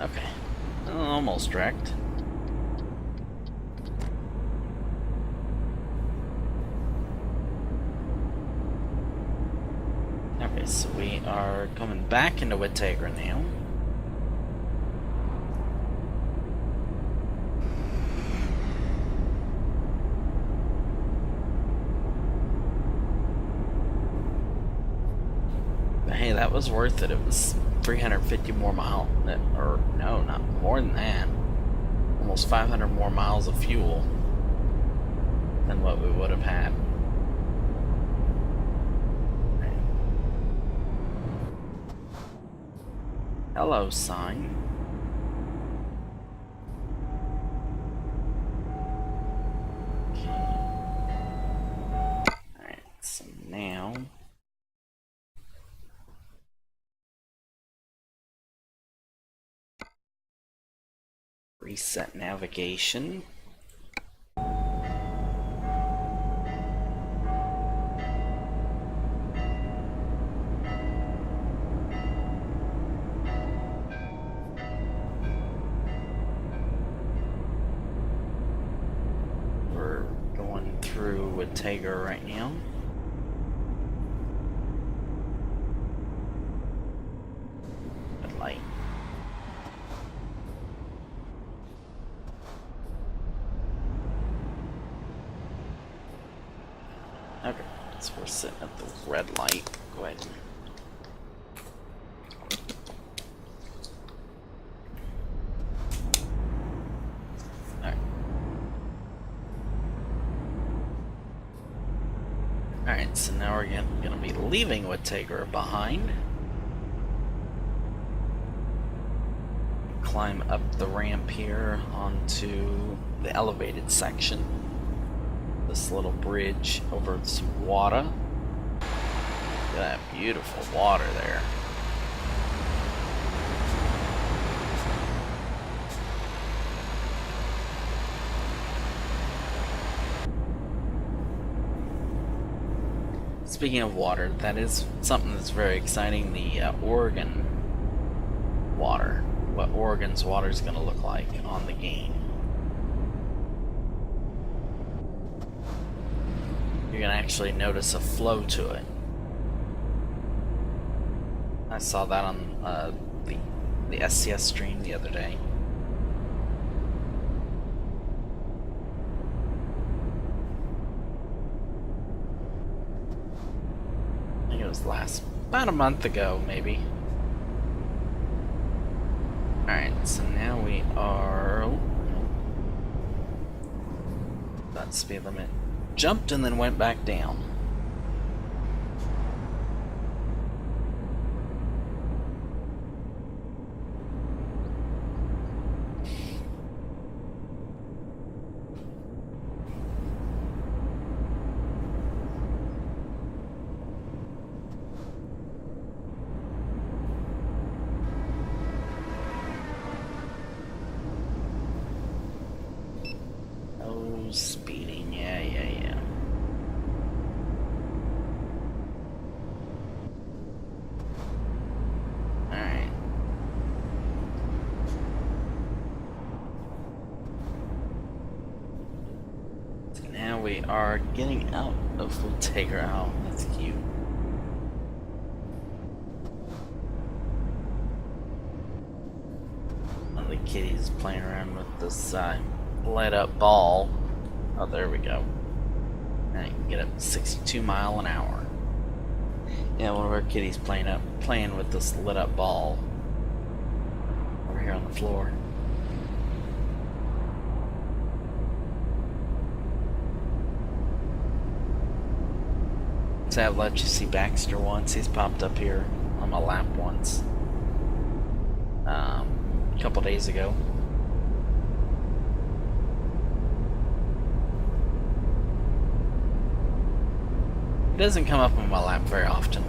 Okay, almost wrecked. Okay, so we are coming back into Wittegra now. But hey, that was worth it. It was 350 more miles, or no, not more than that. Almost 500 more miles of fuel than what we would have had. Hello, sign. Okay. Alright, so now reset navigation. Through Wittegra right now. Red light. Okay, so we're sitting at the red light. Go ahead and Alright, so now we're gonna be leaving Wittegra behind. Climb up the ramp here onto the elevated section. This little bridge over some water. Look at that beautiful water there. Speaking of water, that is something that's very exciting. The Oregon water. What Oregon's water is going to look like on the game. You're going to actually notice a flow to it. I saw that on the SCS stream the other day. I think it was about a month ago, maybe. Alright, so now we are... that speed limit jumped and then went back down. Speeding, yeah. Alright. So now we are getting out of Voltegra. Oh, that's cute. One of the kitties playing around with this light up ball. Oh, there we go. Now you can get up 62 miles an hour. Yeah, one of our kitties playing with this lit up ball over here on the floor. So I've let you see Baxter once. He's popped up here on my lap once. A couple days ago. It doesn't come up on my lap very often,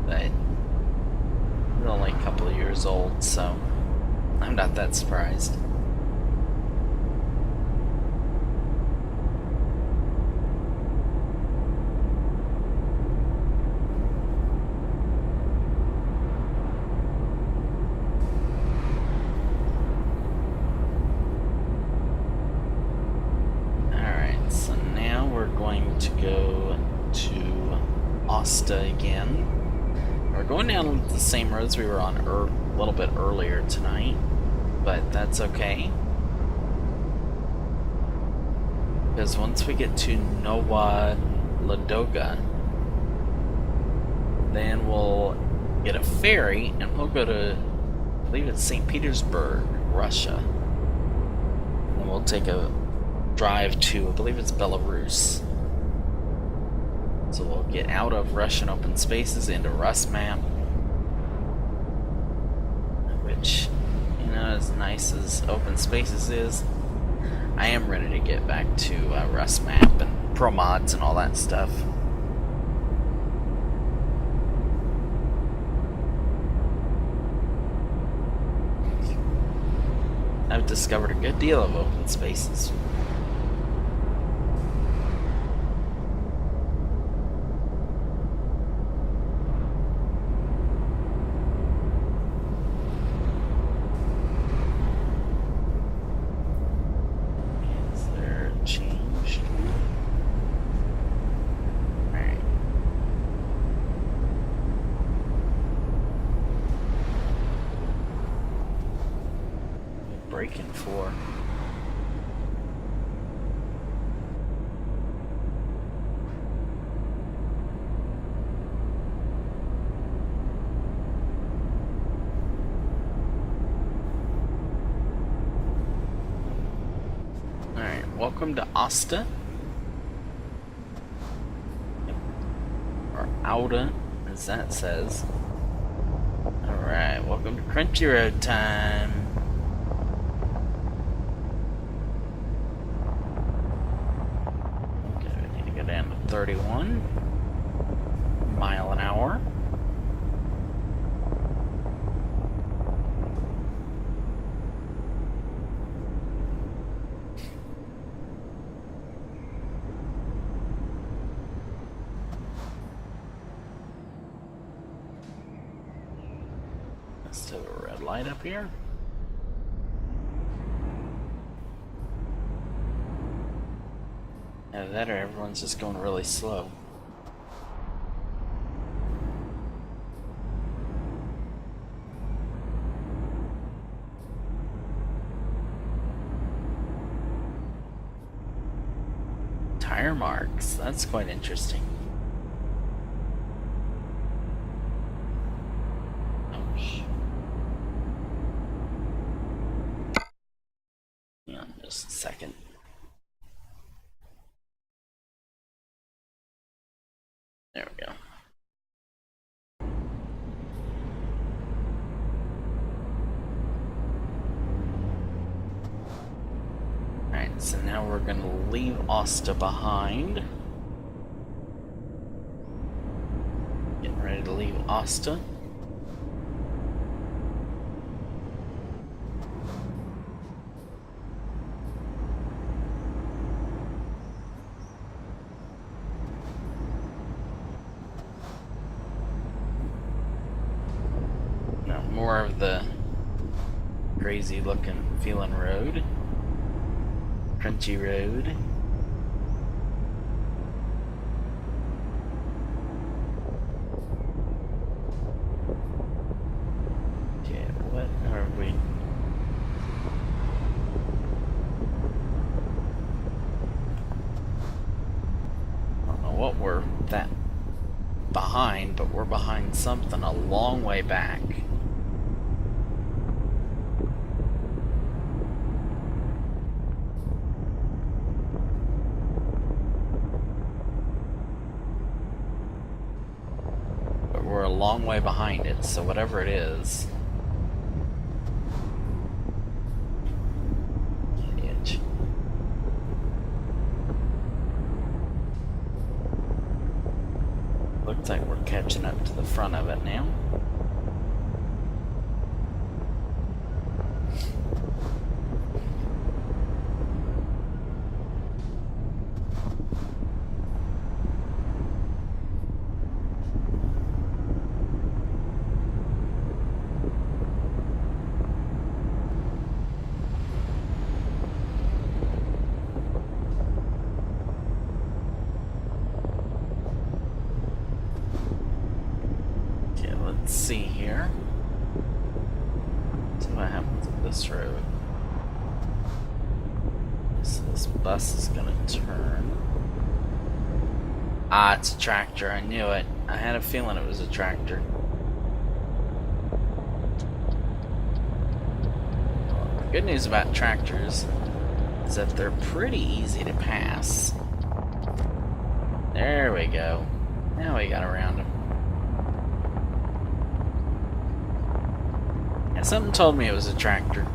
but he's only a couple of years old, so I'm not that surprised. Alright, so now we're going to go to Asta again. We're going down the same roads we were on a little bit earlier tonight, but that's okay. Because once we get to Nova Ladoga, then we'll get a ferry and we'll go to, I believe it's St. Petersburg, Russia. And then we'll take a drive to, I believe it's Belarus. So we'll get out of Russian open spaces into RusMap, which, you know, as nice as open spaces is, I am ready to get back to RusMap and ProMods and all that stuff. I've discovered a good deal of open spaces. Braking for. Alright, welcome to Asta. Or Auda, as that says. Alright, welcome to Crunchy Road time. Okay, we need to go down to 31 mile an hour. Let's do a red light up here. Either that or everyone's just going really slow. tire marks. That's quite interesting. Ouch. Hang on just a second. There we go. Alright, so now we're gonna leave Asta behind. Getting ready to leave Asta. Now more of the crazy looking feeling road. Crunchy road. Okay, what are we? I don't know what we're that behind, but we're behind something a long way back. We're a long way behind it, so whatever it is. Itch. Looks like we're catching up to the front of it now. Let's see here. See what happens with this road. So this bus is gonna turn. Ah, it's a tractor. I knew it. I had a feeling it was a tractor. Well, the good news about tractors is that they're pretty easy to pass. There we go. Now we got around them. Something told me it was a tractor.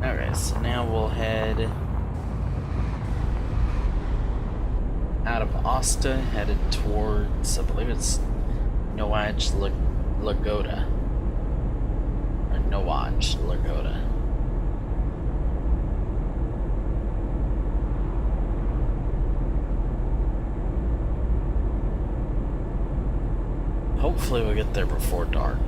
Okay, so now we'll head out of Asta, headed towards, I believe it's Nowaj Lagoda. Or Nowaj Lagoda. Hopefully we'll get there before dark.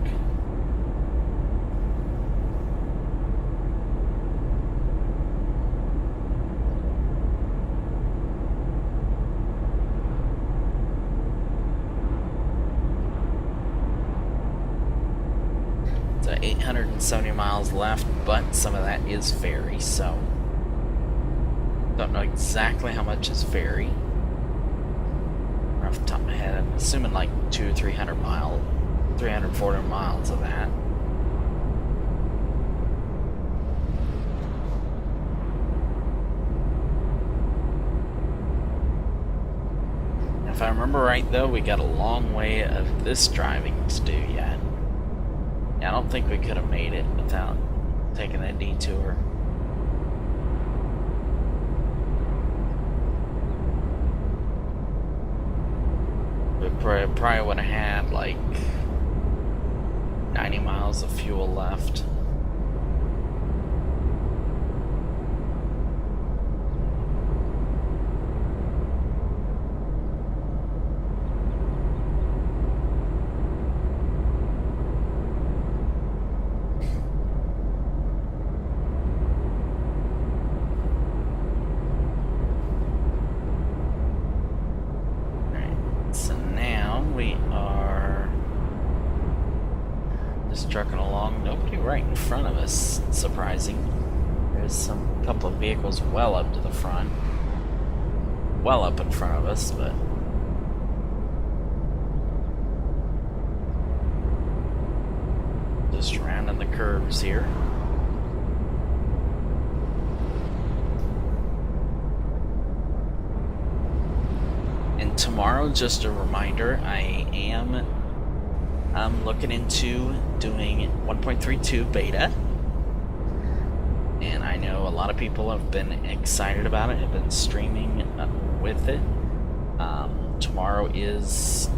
So 870 miles left, but some of that is ferry, so don't know exactly how much is ferry. Off the top of my head, I'm assuming like 300 miles, 340 miles of that. If I remember right though, we got a long way of this driving to do yet. Yeah, I don't think we could have made it without taking that detour. We probably would have had like 90 miles of fuel left. We are surprising. There's some couple of vehicles well up to the front, well up in front of us, but just rounding the curves here. And tomorrow, just a reminder, I'm looking into doing 1.32 beta, and I know a lot of people have been excited about it, have been streaming with it. Tomorrow is,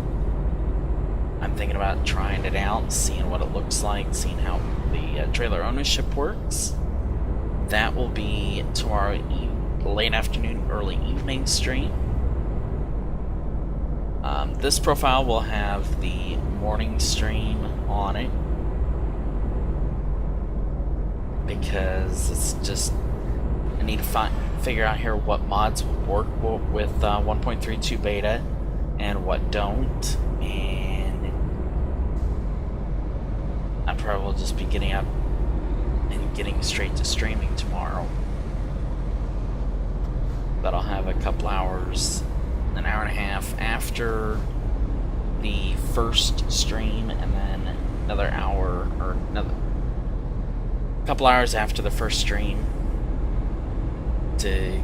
I'm thinking about trying it out, seeing what it looks like, seeing how the trailer ownership works. That will be tomorrow late afternoon, early evening stream. This profile will have the morning stream on it because it's just, I need to figure out here what mods work with 1.32 beta and what don't, and I probably will just be getting up and getting straight to streaming tomorrow. But I'll have a couple hours, an hour and a half after the first stream, and then another hour, or another couple hours after the first stream to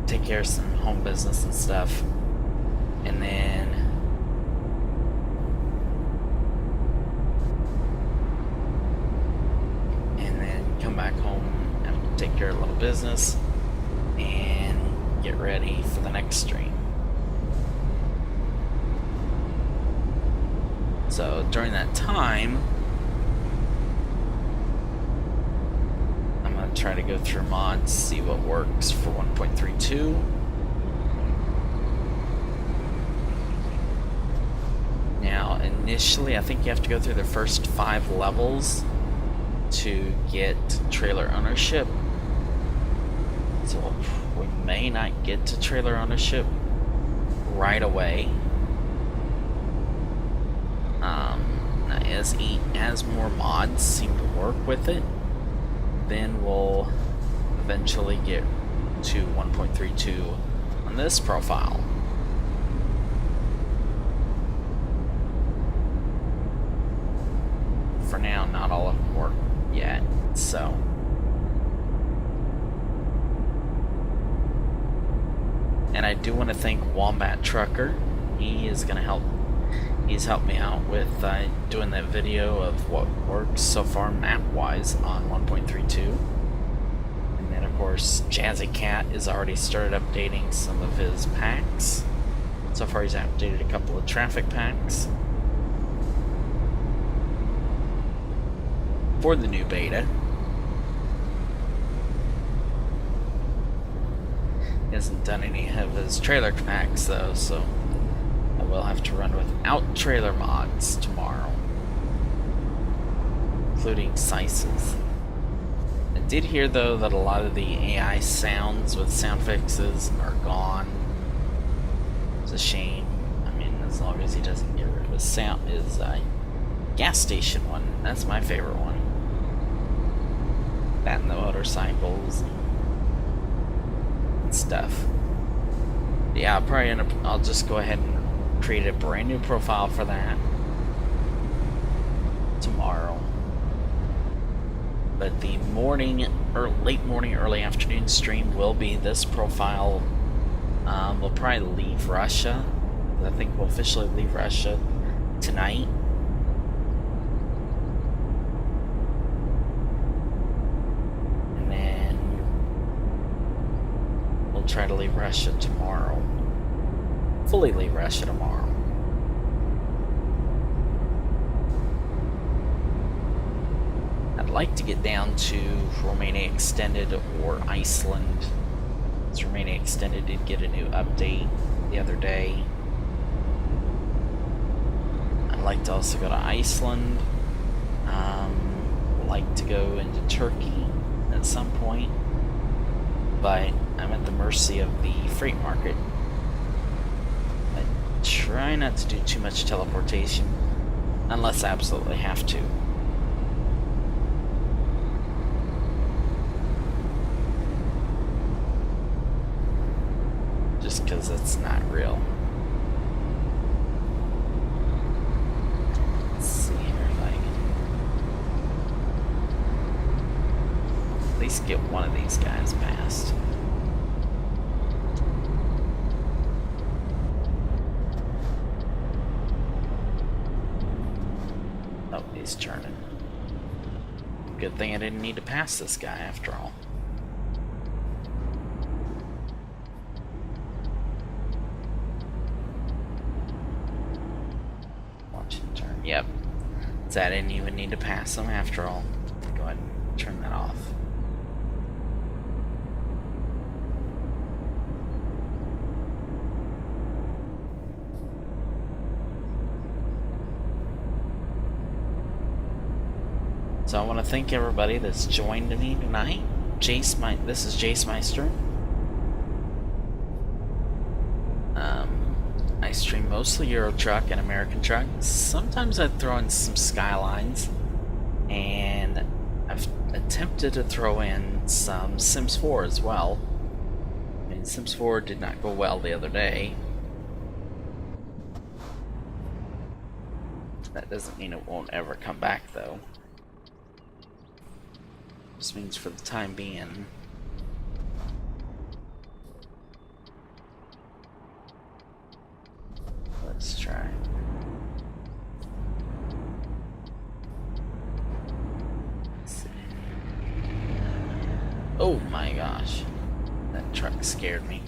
take care of some home business and stuff, and then come back home and take care of a little business and get ready for the next stream. So during that time, I'm going to try to go through mods, see what works for 1.32. Now, initially, I think you have to go through the first 5 levels to get trailer ownership. So we may not get to trailer ownership right away. As more mods seem to work with it, then we'll eventually get to 1.32 on this profile. For now, not all of them work yet, so. And I do want to thank Wombat Trucker. He is going to help. He's helped me out with doing that video of what works so far map-wise on 1.32. And then, of course, Jazzy Cat has already started updating some of his packs. So far, he's updated a couple of traffic packs for the new beta. He hasn't done any of his trailer packs though, so I will have to run without trailer mods tomorrow, including Sices. I did hear though that a lot of the AI sounds with sound fixes are gone. It's a shame. I mean, as long as he doesn't get rid of his sound, his gas station one. That's my favorite one. That and the motorcycles and stuff. Yeah, I'll just go ahead and create a brand new profile for that tomorrow. But the morning or late morning, early afternoon stream will be this profile. We'll probably leave Russia. I think we'll officially leave Russia tonight. And then we'll try to leave Russia tomorrow. Fully leave Russia tomorrow. I'd like to get down to Romania Extended or Iceland. This Romania Extended did get a new update the other day. I'd like to also go to Iceland. Like to go into Turkey at some point, but I'm at the mercy of the freight market. I try not to do too much teleportation unless I absolutely have to. that's not real. Let's see here if I can at least get one of these guys past. Oh, he's turning. Good thing I didn't need to pass this guy after all. Watch him turn. Yep. So I didn't even need to pass him after all. Go ahead and turn that off. So I want to thank everybody that's joined me tonight. This is Jace Meister. I stream mostly Euro Truck and American Truck. Sometimes I throw in some Skylines, and I've attempted to throw in some Sims 4 as well. I mean, Sims 4 did not go well the other day. That doesn't mean it won't ever come back, though. Just means for the time being. Let's try. Let's see. Oh my gosh. That truck scared me.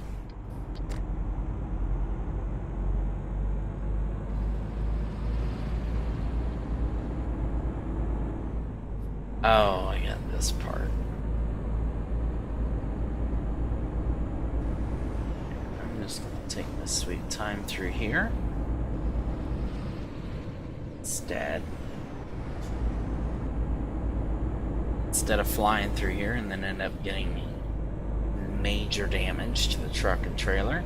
Oh, I got this part. I'm just gonna take my sweet time through here. Instead of flying through here and then end up getting major damage to the truck and trailer.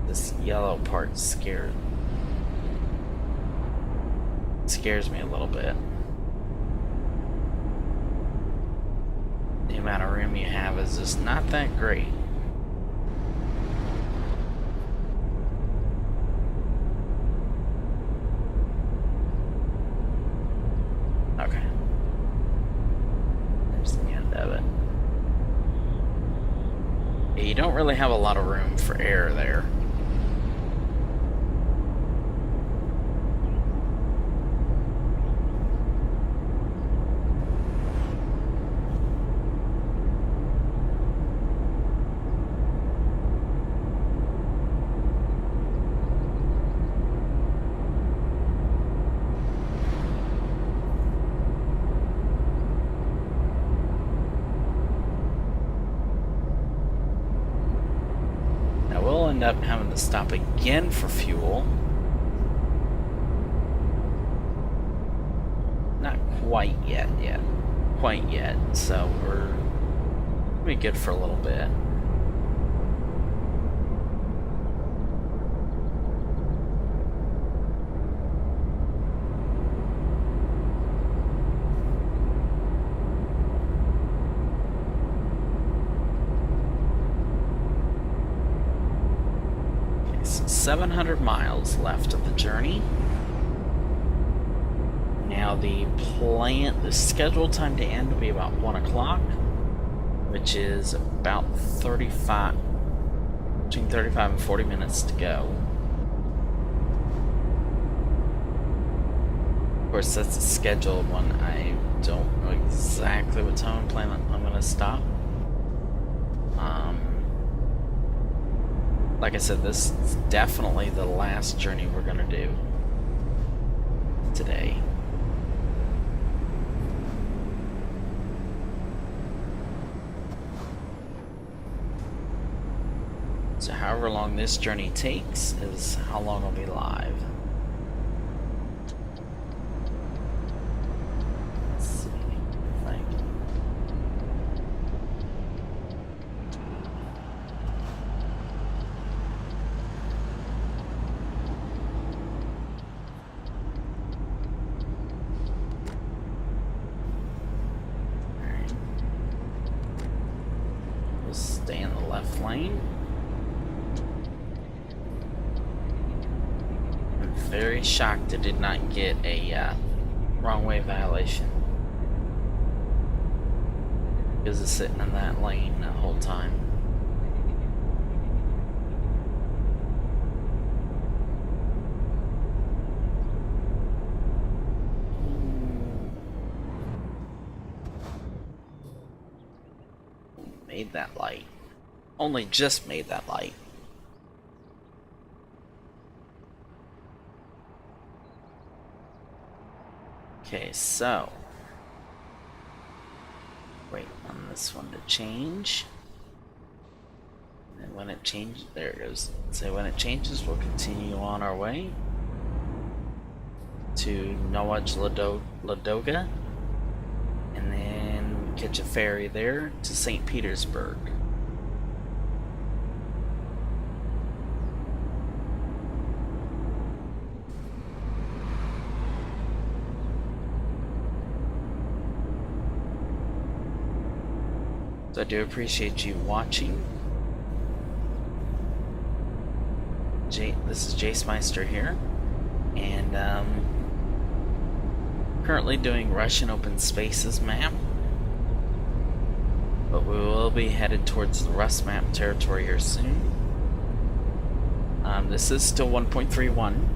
This yellow part scares me a little bit. The amount of room you have is just not that great. Okay. There's the end of it. Yeah, you don't really have a lot of room for air there. End up having to stop again for fuel. Not quite yet, so we're be good for a little bit. Okay, so 700 miles left of the journey. Now the scheduled time to end will be about 1 o'clock, which is about between 35 and 40 minutes to go. Of course, that's a scheduled one. I don't know exactly what time I'm going to stop. Like I said, this is definitely the last journey we're going to do today. So however long this journey takes is how long I'll be live. Let's see if I can... Alright. We'll stay in the left left lane. I'm very shocked I did not get a wrong way violation. Because it's sitting in that lane the whole time. Made that light. Only just made that light. Okay, so wait on this one to change. And when it changes, there it goes. So when it changes, we'll continue on our way to Nowaj Ladoga, and then catch a ferry there to St. Petersburg. So I do appreciate you watching. This is Jace Meister here, and currently doing Russian Open Spaces map, but we will be headed towards the Rust map territory here soon. This is still 1.31.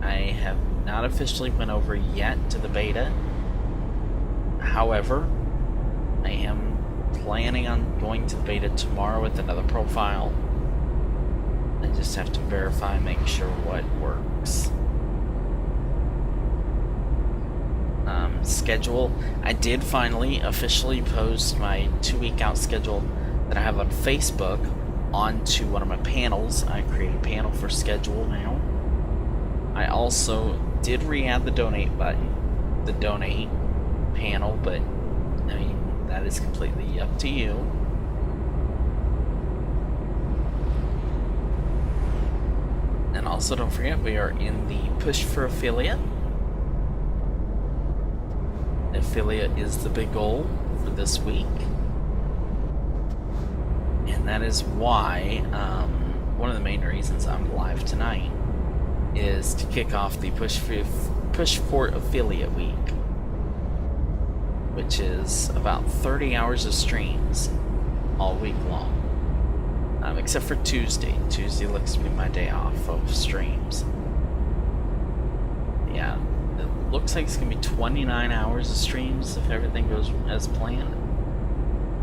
I have not officially went over yet to the beta. However, I am planning on going to the beta tomorrow with another profile. I just have to verify and make sure what works. Schedule. I did finally officially post my 2-week out schedule that I have on Facebook onto one of my panels. I created a panel for schedule now. I also did re-add the donate button, the donate panel, but I mean, that is completely up to you. And also, don't forget, we are in the push for affiliate. Affiliate is the big goal for this week. And that is why, one of the main reasons I'm live tonight is to kick off the push for affiliate week, which is about 30 hours of streams all week long. Except for Tuesday. Tuesday looks to be my day off of streams. Yeah, it looks like it's going to be 29 hours of streams if everything goes as planned.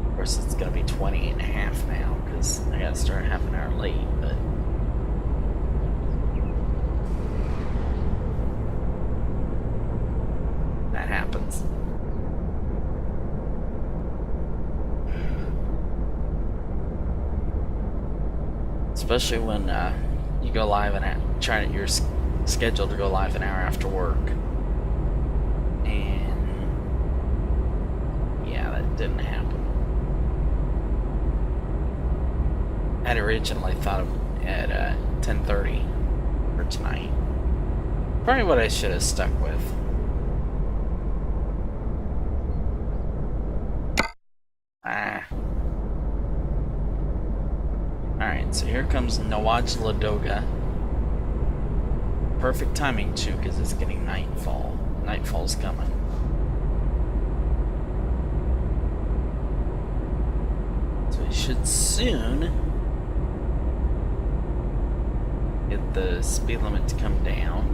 Of course, it's going to be 28 and a half now because I got to start half an hour late, but that happens. Especially when you go live and you're scheduled to go live an hour after work, and yeah, that didn't happen. I'd originally thought of at 10:30 for tonight. Probably what I should have stuck with. Alright, so here comes Nowaj Ladoga. Perfect timing too, because it's getting nightfall. Nightfall's coming. So we should soon get the speed limit to come down.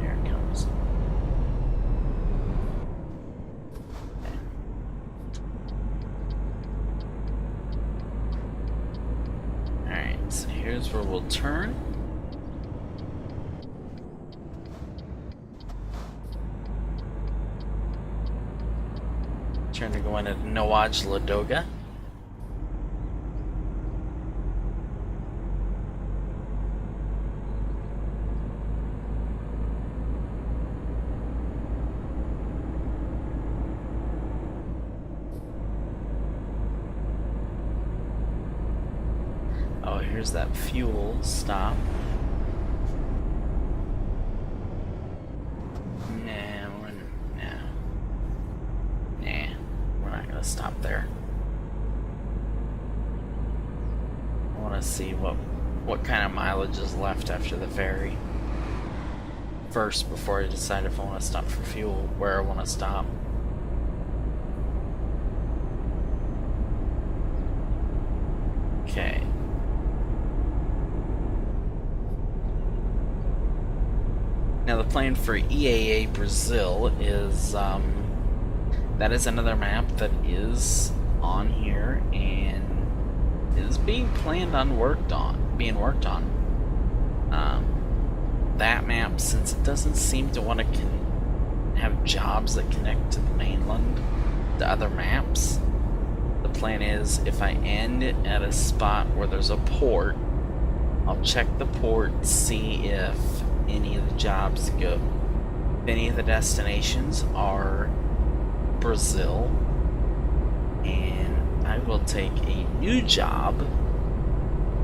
Here it comes. So here's where we'll turn. Turn to go into Nowaj Ladoga. Oh, here's that fuel stop. Nah, we're not gonna stop there. see what kind of mileage is left after the ferry first before I decide if I want to stop for fuel, where I want to stop. Okay. Now the plan for EAA Brazil is, that is another map that is on here and is being planned on being worked on. That map, since it doesn't seem to want to have jobs that connect to the mainland, to other maps, the plan is if I end at a spot where there's a port, I'll check the port, see if any of the jobs go, if any of the destinations are Brazil, and I will take a new job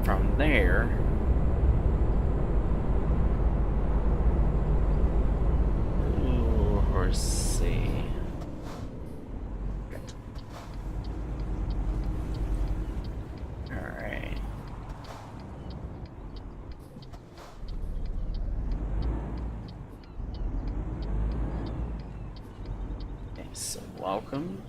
from there. Ooh, horsey. Alright. Okay, so welcome.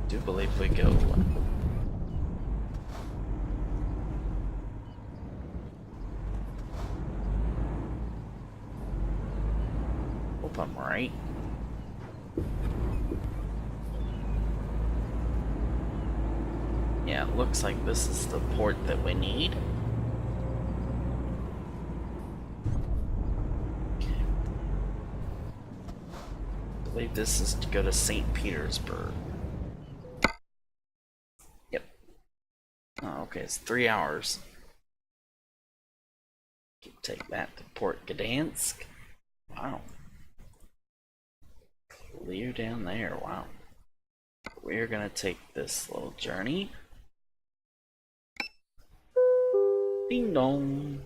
I do believe we go. Hope I'm right. Yeah, it looks like this is the port that we need. Okay. I believe this is to go to St. Petersburg. Yep. Oh, okay, it's 3 hours. Take that to Port Gdansk. Wow. Clear down there, wow. We're gonna take this little journey. Ding dong.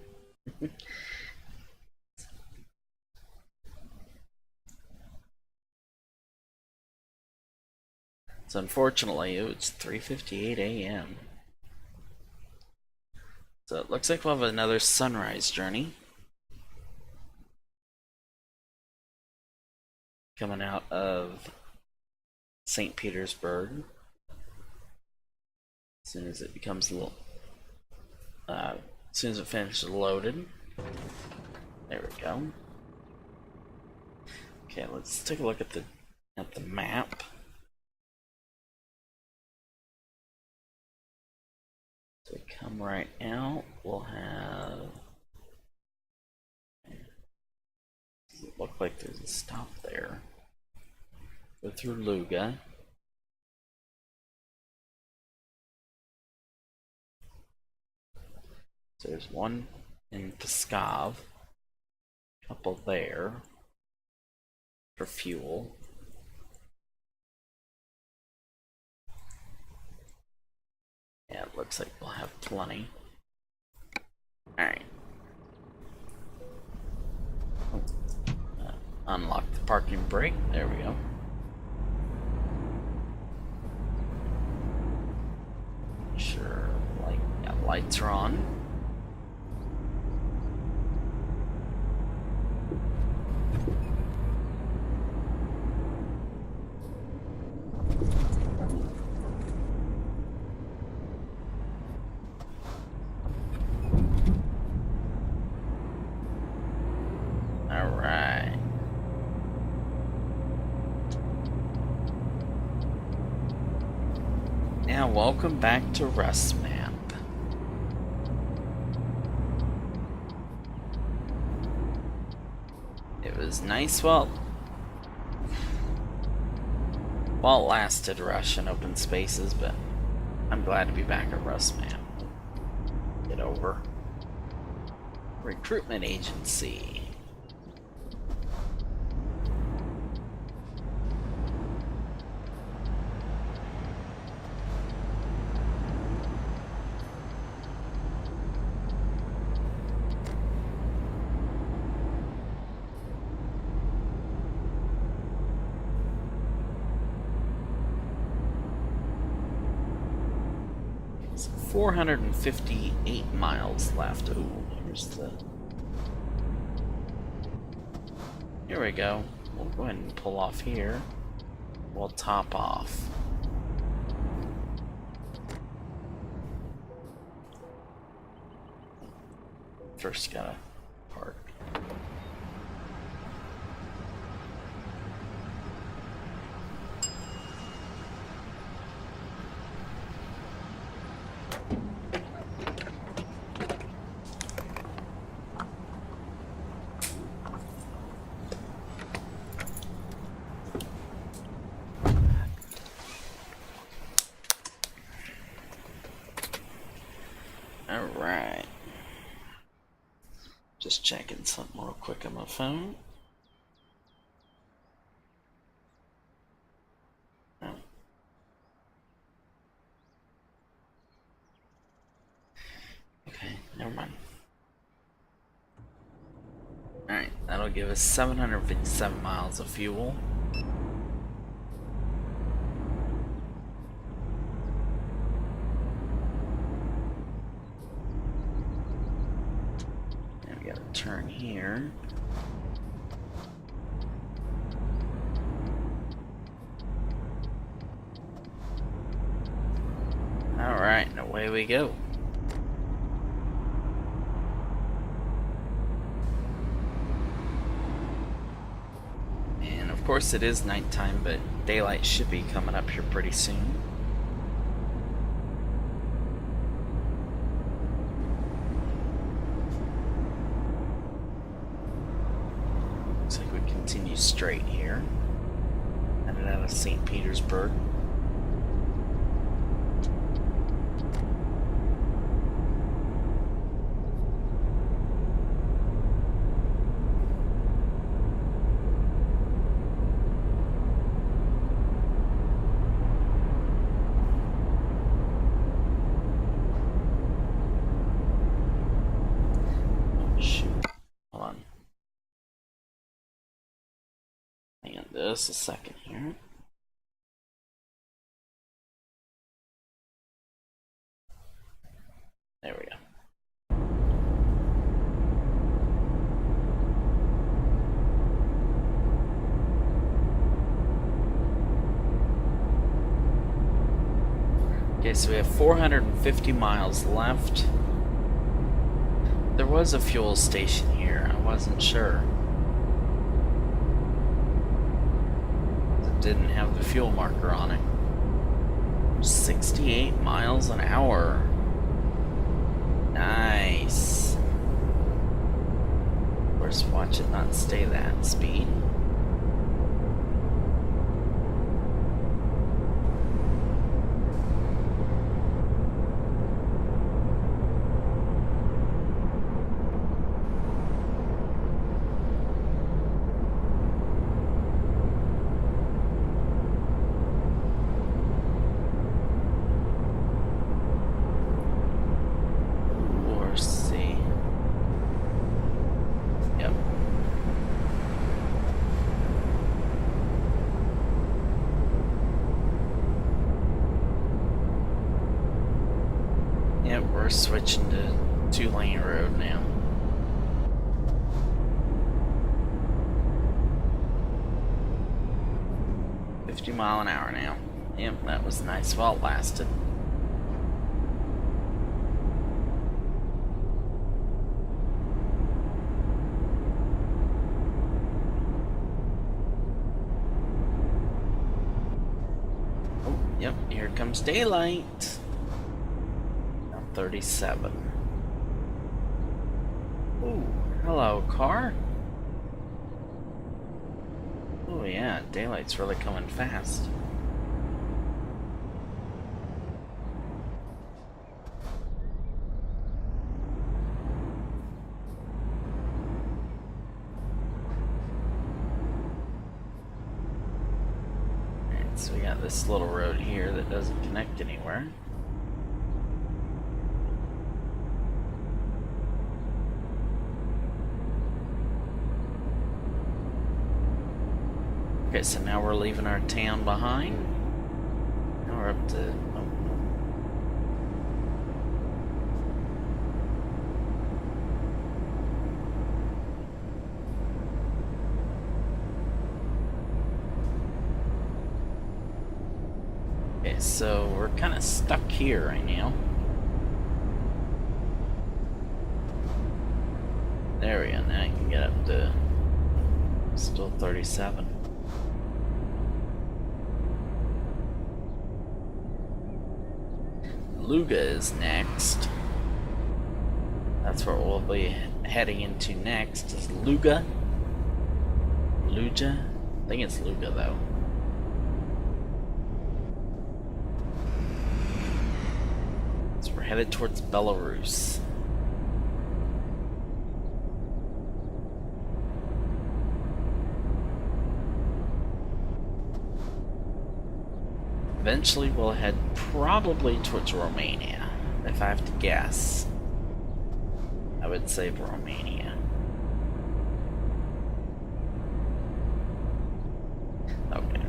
So unfortunately, it's 3:58 a.m. So it looks like we'll have another sunrise journey coming out of St. Petersburg. As soon as it becomes a little, as soon as it finishes loaded. There we go. Okay, let's take a look at the map. So we come right out, we'll have, does it look like there's a stop there? Go through Luga. So there's one in Pskov, a couple there for fuel. Yeah, it looks like we'll have plenty. Alright. Unlock the parking brake. There we go. Sure, lights are on. Alright. Now welcome back to Rustmap. It was nice while it lasted, Rush and open spaces, but I'm glad to be back at Rustmap. Get over. Recruitment agency. 458 miles left. Ooh, here's the... Here we go. We'll go ahead and pull off here. We'll top off. First gotta park. Alright. Just checking something real quick on my phone. Oh. Okay, never mind. Alright, that'll give us 757 miles of fuel. Turn here. Alright, and away we go. And of course it is nighttime, but daylight should be coming up here pretty soon. Continue straight here, headed out of St. Petersburg. Oh, shoot. Hold on. Hang on just a second here. There we go. Okay, so we have 450 miles left. There was a fuel station here, I wasn't sure. It didn't have the fuel marker on it. 68 miles an hour. Nice. Of course, watch it not stay that speed. We're switching to 2-lane road now. $50-mile-an-hour now. Yep, that was nice while it lasted. Oh, yep, here comes daylight. 37. Ooh, hello, car. Oh yeah, daylight's really coming fast. Alright, so we got this little road here that doesn't connect anywhere. Okay, so now we're leaving our town behind. Now we're up to... Okay, so we're kind of stuck here right now. There we go, now you can get up to still 37. Luga is next. That's where we'll be heading into next, is Luga. Luja? I think it's Luga though. So we're headed towards Belarus. Eventually we'll head probably towards Romania, if I have to guess. I would say Romania. Okay.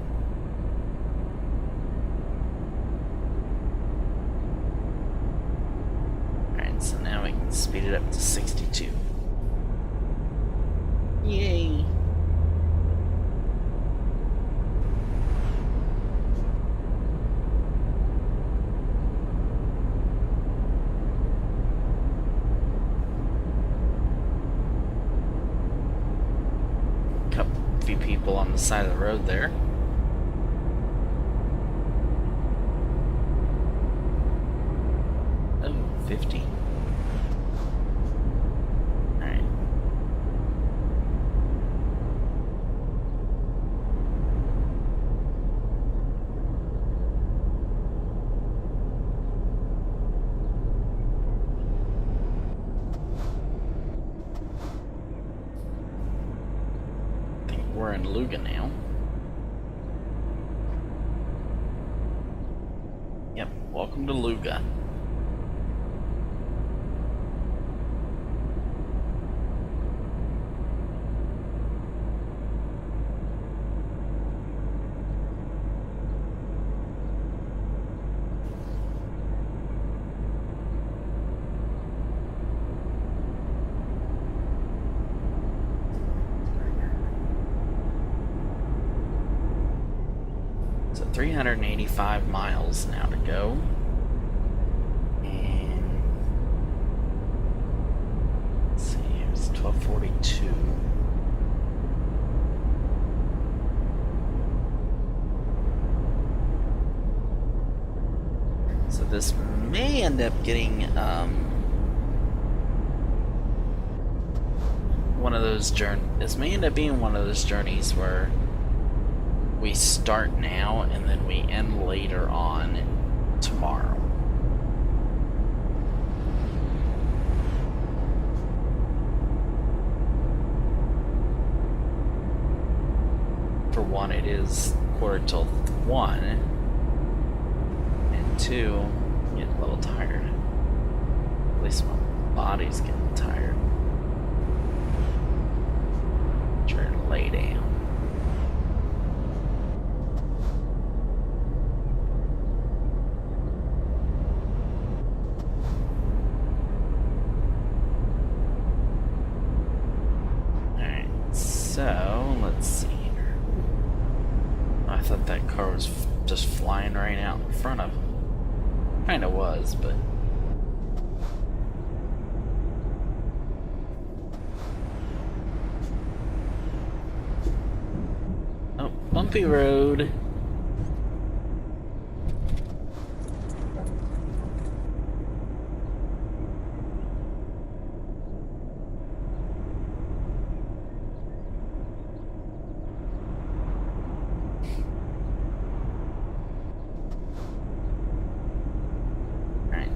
Alright, so now we can speed it up to 62. Yay! Few people on the side of the road there. Oh, 50. Alright. We're in Luga now. Yep, welcome to Luga. So 385 miles now to go. And let's see, it was 1242. So this may end up getting one of those this may end up being one of those journeys where we start now and then we end later on tomorrow. For one, it is 1:45, and two, I get a little tired. At least my body's getting tired. Try to lay down. So, let's see here. I thought that car was just flying right out in front of him. Kinda was, but... Oh, bumpy road.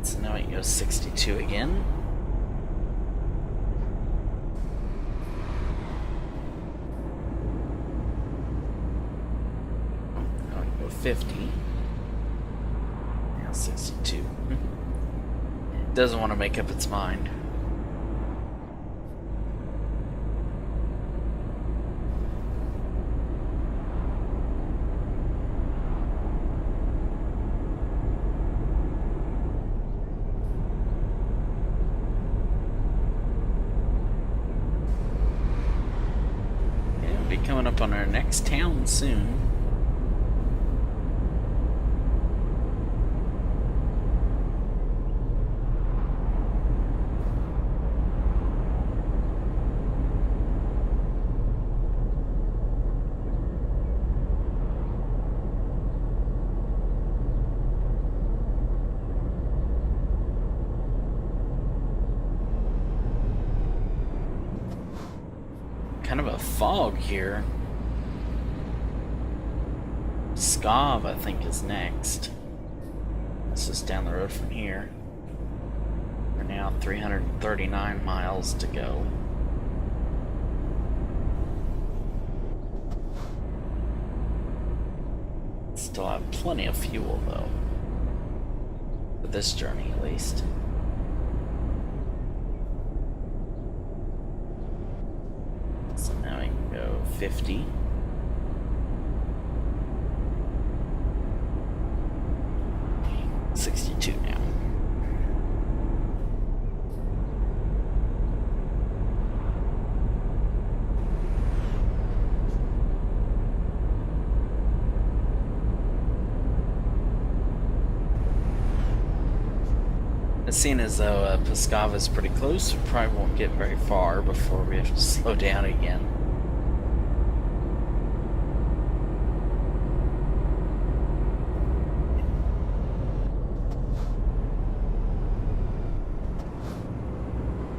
So now we can go 62 again. Now we can go 50. Now 62. It doesn't want to make up its mind. Coming up on our next town soon. fog here. Pskov, I think, is next. This is down the road from here. We're now 339 miles to go. Still have plenty of fuel, though. For this journey, at least. So now we can go 50. $62 now. Seeing as though Pskov is pretty close, we probably won't get very far before we have to slow down again.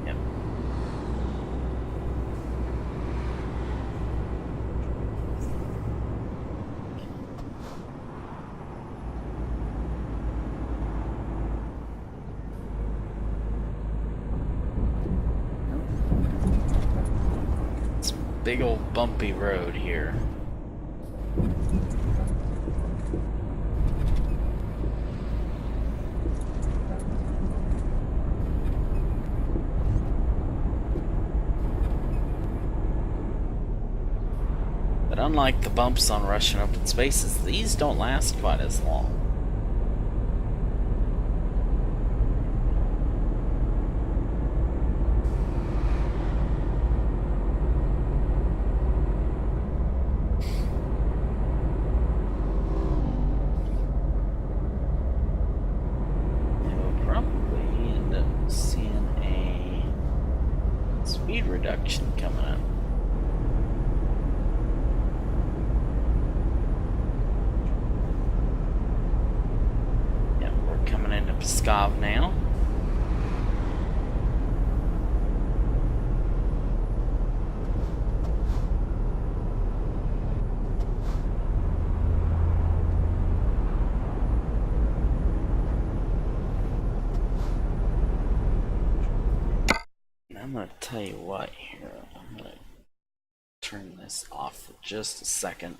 Yep. Big old bumpy road here. But unlike the bumps on Russian open spaces, these don't last quite as long. Reduction coming up. Yep, we're coming into Pskov now. I'm gonna tell you what here. I'm gonna turn this off for just a second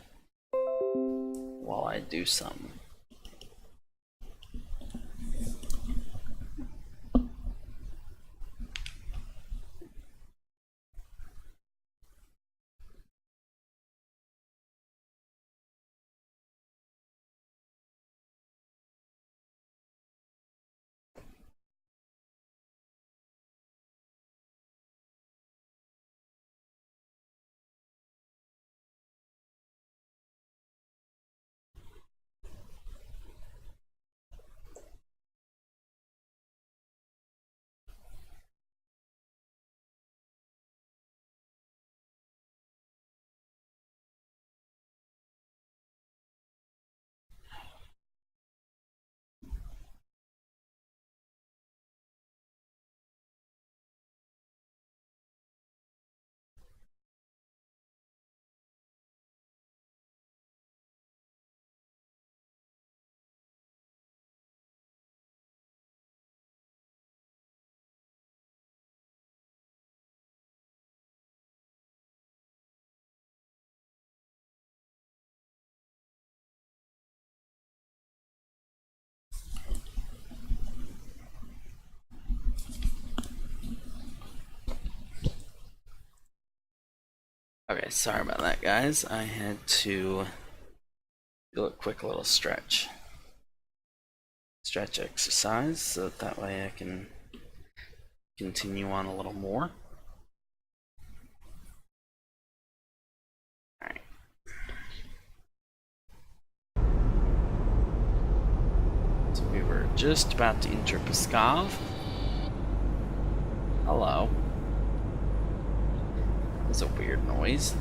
while I do something. Okay, sorry about that, guys. I had to do a quick little stretch exercise so that way I can continue on a little more. Alright. So we were just about to enter Pskov. Hello. That was a weird noise.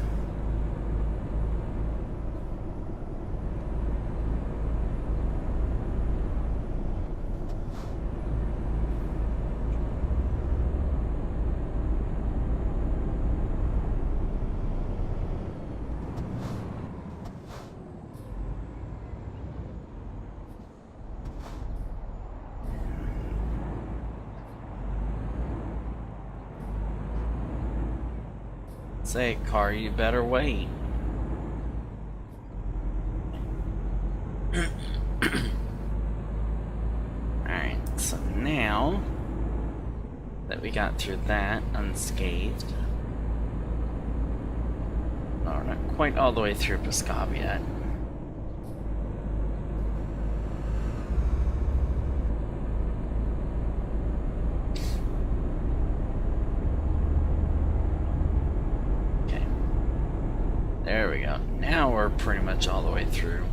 Say, car, you better wait. Alright, so now that we got through that unscathed. No, we're not quite all the way through Pskov yet. Okay. There we go. Now we're pretty much all the way through.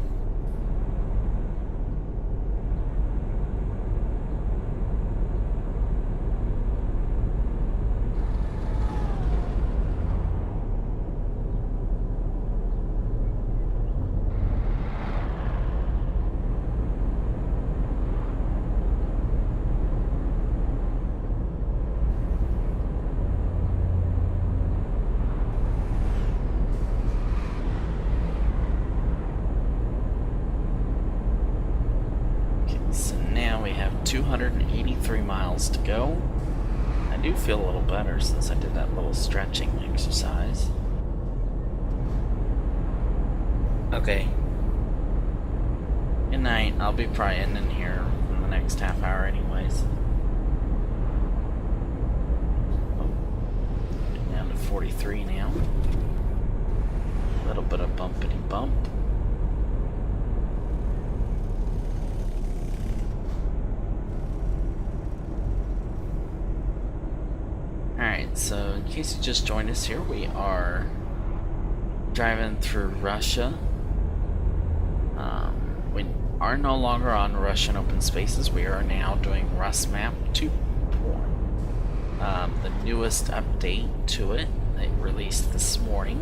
So now we have 283 miles to go. I do feel a little better since I did that little stretching exercise. Okay. Good night. I'll be probably ending here in the next half hour anyways. Oh. Down to 43 now. A little bit of bumpity bump. Alright, so in case you just joined us here, we are driving through Russia. We are no longer on Russian open spaces. We are now doing RusMap 2.0. The newest update to it, they released this morning.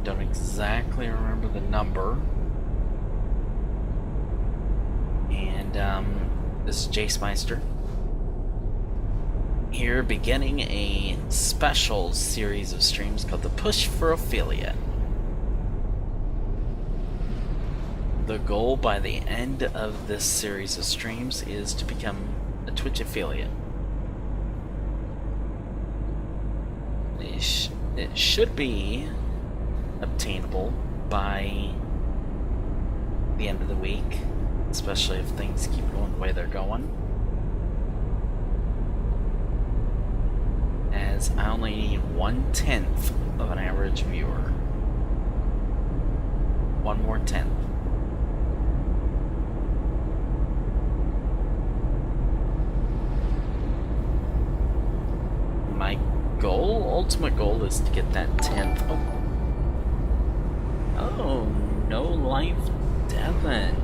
Don't exactly remember the number. And this is Jace Meister. Here, beginning a special series of streams called the Push for Affiliate. The goal by the end of this series of streams is to become a Twitch affiliate. It should be obtainable by the end of the week, especially if things keep going the way they're going. As I only need 1/10 of an average viewer. One more tenth. My ultimate goal is to get that 10th. Oh, No Life Devon.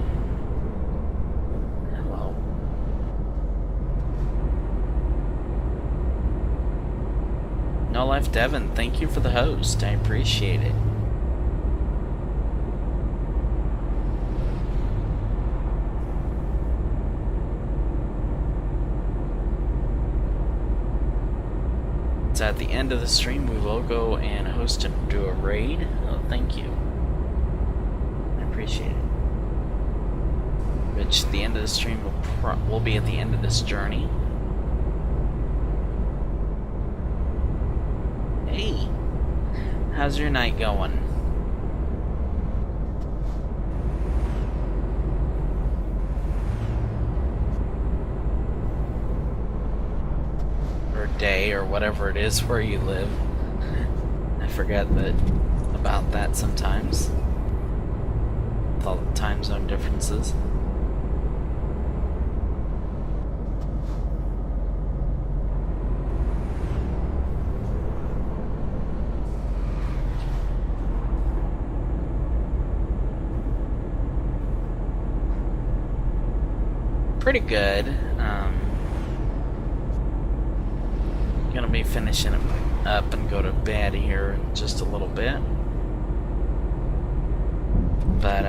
Hello. No Life Devon, thank you for the host. I appreciate it. So at the end of the stream, we will go and host and do a raid. Oh, thank you. I appreciate it. Which the end of the stream will be at the end of this journey. Hey, how's your night going? Or day, or whatever it is where you live. I forget about that sometimes. With all the time zone differences. Pretty good. Gonna be finishing up and go to bed here in just a little bit. But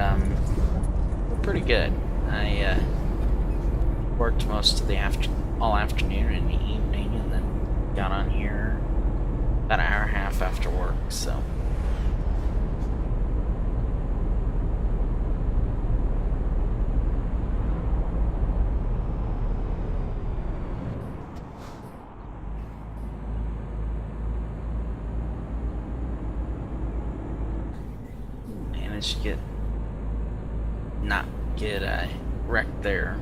we're pretty good. I worked most of the all afternoon and the evening, and then got on here about an hour and a half after work. So. managed to not get wrecked there.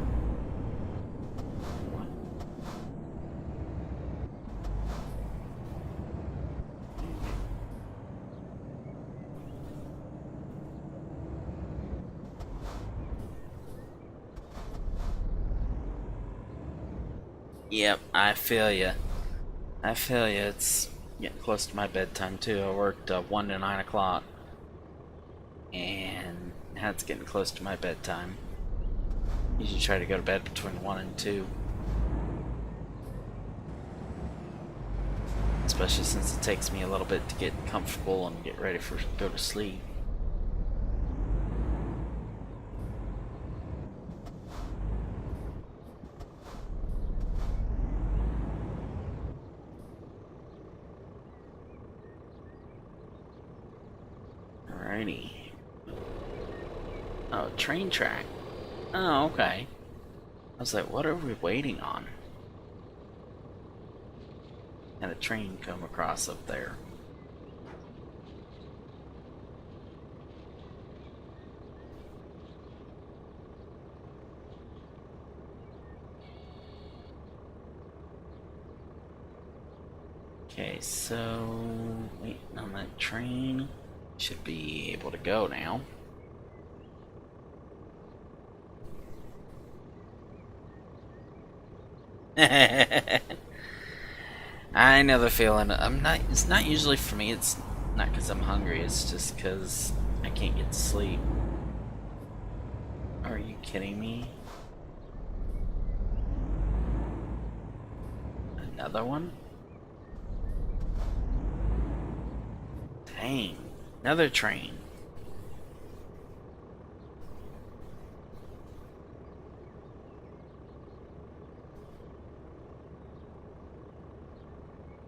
Yep, I feel you. I feel you. It's getting close to my bedtime too. I worked 1 to 9 o'clock, and now it's getting close to my bedtime. Usually try to go to bed between 1 and 2. Especially since it takes me a little bit to get comfortable and get ready for go to sleep. Alrighty. Oh, train track. Oh, okay. I was like, what are we waiting on? And a train come across up there. Okay, so waiting on that train. Should be able to go now. I know the feeling. It's not usually for me. It's not because I'm hungry. It's just because I can't get to sleep. Are you kidding me? Another one? Dang. Another train.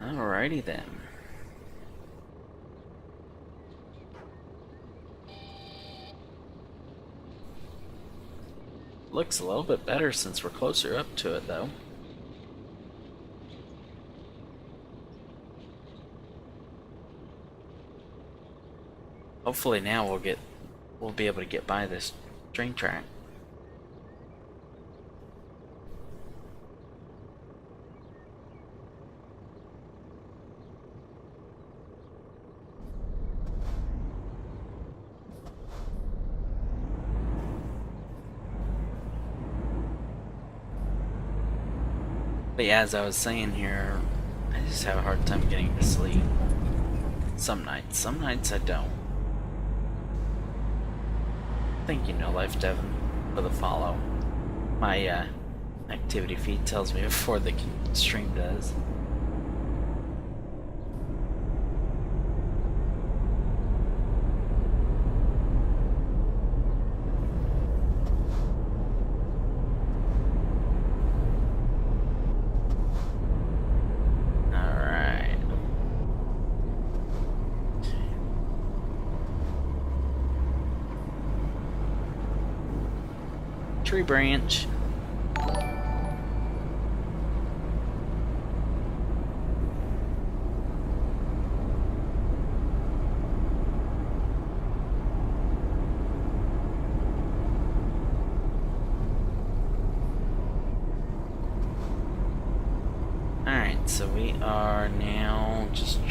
Alrighty then. Looks a little bit better since we're closer up to it though. Hopefully now we'll be able to get by this train track. But yeah, as I was saying here, I just have a hard time getting to sleep. Some nights I don't. Thank you, No Life Devon, for the follow. My activity feed tells me before the stream does. Tree branch. Alright, so we are now just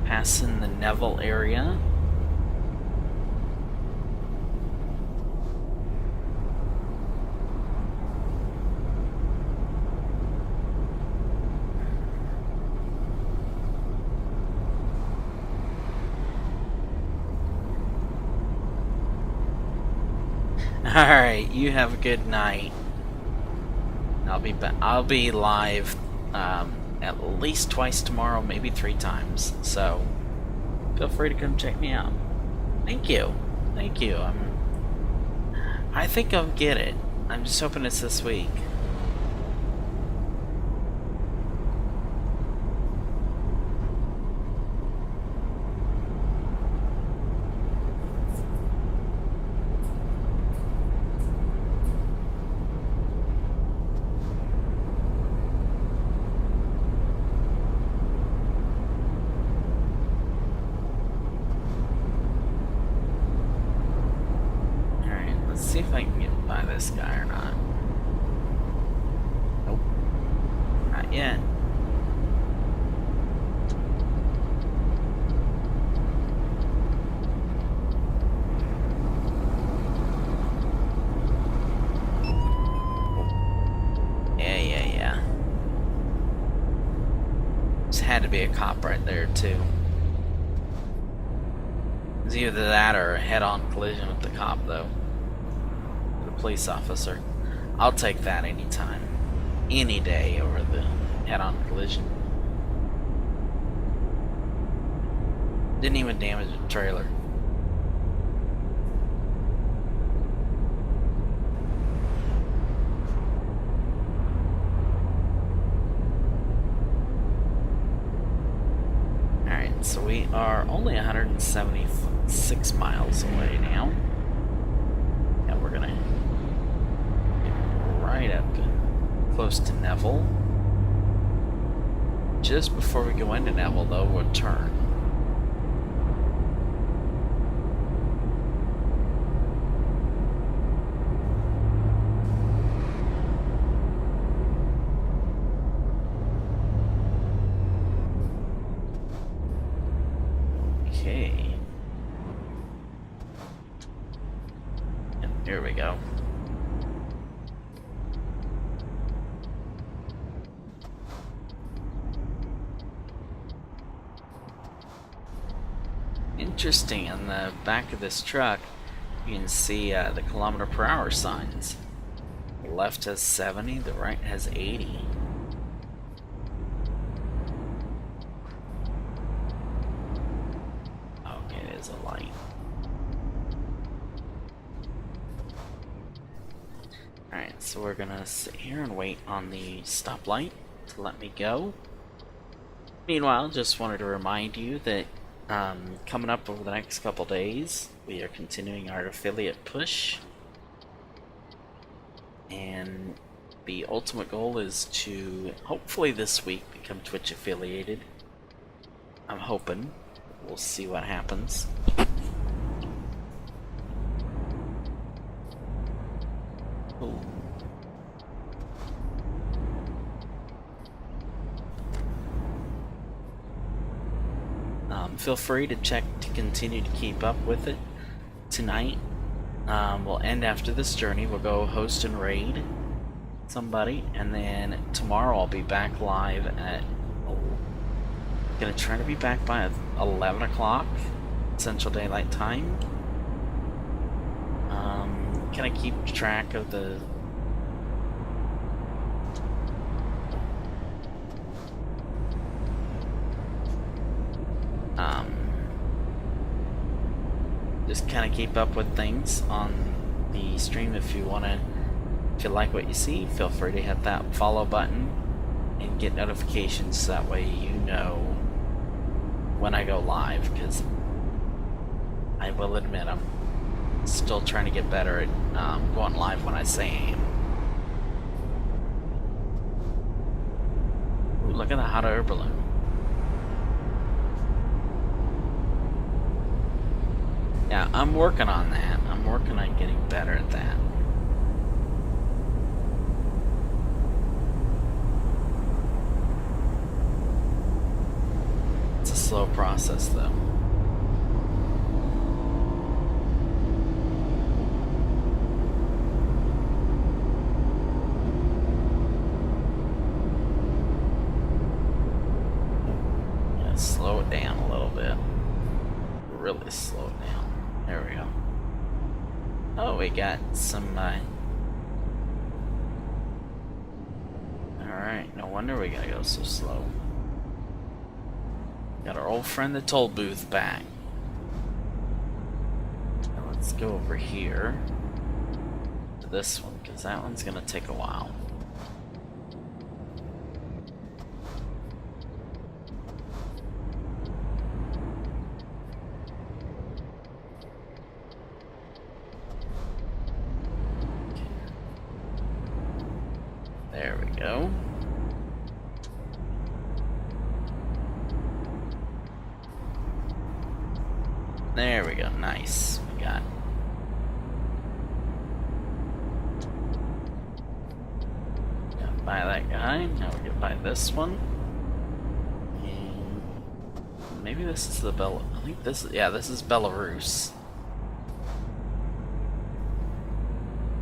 passing the Neville area. Alright, you have a good night. I'll be live at least twice tomorrow, maybe 3 times. So feel free to come check me out. Thank you. Thank you. I think I'll get it. I'm just hoping it's this week. Let's see if I can get by this guy or not. Nope. Not yet. Yeah. Just had to be a cop right there, too. It's either that or a head-on collision with the cop, though. The police officer. I'll take that anytime. Any day over the head-on collision. Didn't even damage the trailer. Alright, so we are only 176 miles away now. And we're gonna get right up to close to Neville. Just before we go into Neville, though, we'll turn. Okay. And here we go. Interesting, on the back of this truck, you can see the km/h signs. The left has 70, the right has 80. Okay, there's a light. Alright, so we're gonna sit here and wait on the stoplight to let me go. Meanwhile, just wanted to remind you that coming up over the next couple days, we are continuing our affiliate push, and the ultimate goal is to hopefully this week become Twitch affiliated. I'm hoping. We'll see what happens. Ooh. Feel free to check to continue to keep up with it. Tonight, we'll end after this journey. We'll go host and raid somebody, and then tomorrow I'll be back live at. Gonna try to be back by 11 o'clock Central Daylight Time. Can I keep track of the? Just kind of keep up with things on the stream. If you like what you see, feel free to hit that follow button and get notifications so that way you know when I go live, because I will admit I'm still trying to get better at going live when I say aim. Ooh, look at the hot air balloon. Yeah, I'm working on that. I'm working on getting better at that. It's a slow process, though. Yeah, slow it down a little bit. Really slow it down. There we go. Oh, we got some, Alright, no wonder we gotta go so slow. Got our old friend the toll booth back. Now let's go over here to this one, because that one's gonna take a while. There we go. There we go, nice. We got that guy. Now we can buy this one. And maybe this is the I think this is, yeah, this is Belarus.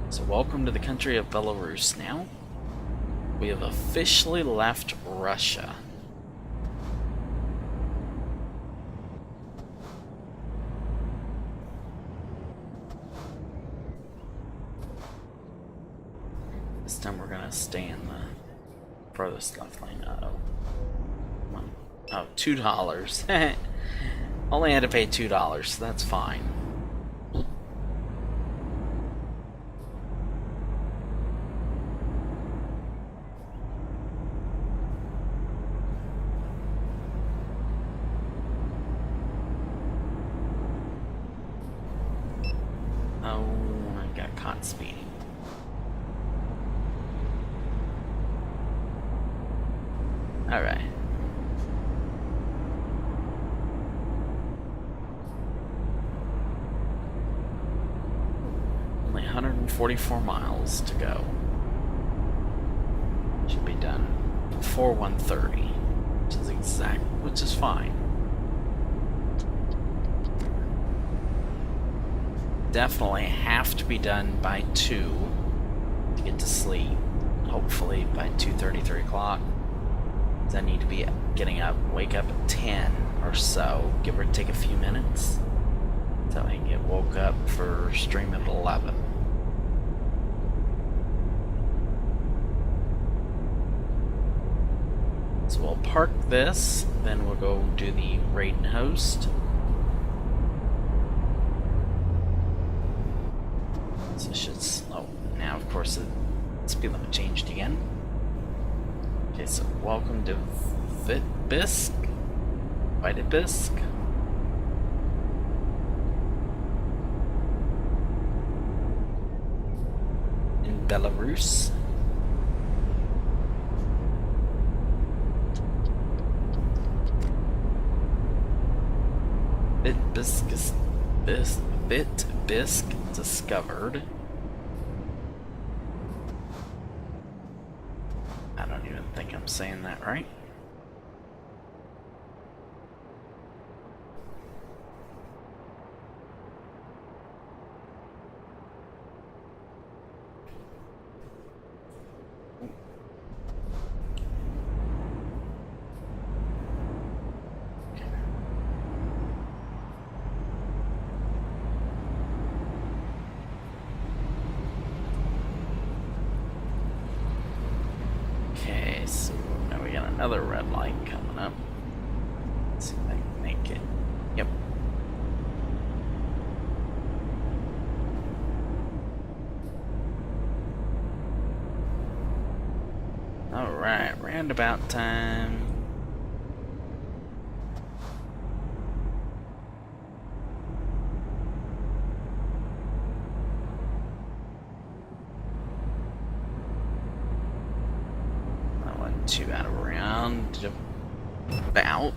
So welcome to the country of Belarus now. We have officially left Russia. This time we're gonna stay in the furthest left lane. Uh-oh. Come on. Oh, $2. Only had to pay $2, so that's fine. Oh, I got caught speeding. Alright. Only 144 miles to go. Should be done before 1:30, which is fine. Definitely have to be done by 2 to get to sleep. Hopefully by 2:30, 3 o'clock. I need to be getting up, wake up at 10 or so, give or take a few minutes, so I can get woke up for stream at 11. So we'll park this, then we'll go do the raid and host. So it should slow. Now, of course, the speed limit changed again. Okay, so welcome to Vitebsk. In Belarus. Vitebsk discovered. I don't even think I'm saying that right. Okay, so now we got another red light coming up. Let's see if I can make it. Yep. Alright, roundabout time. Two out of round about.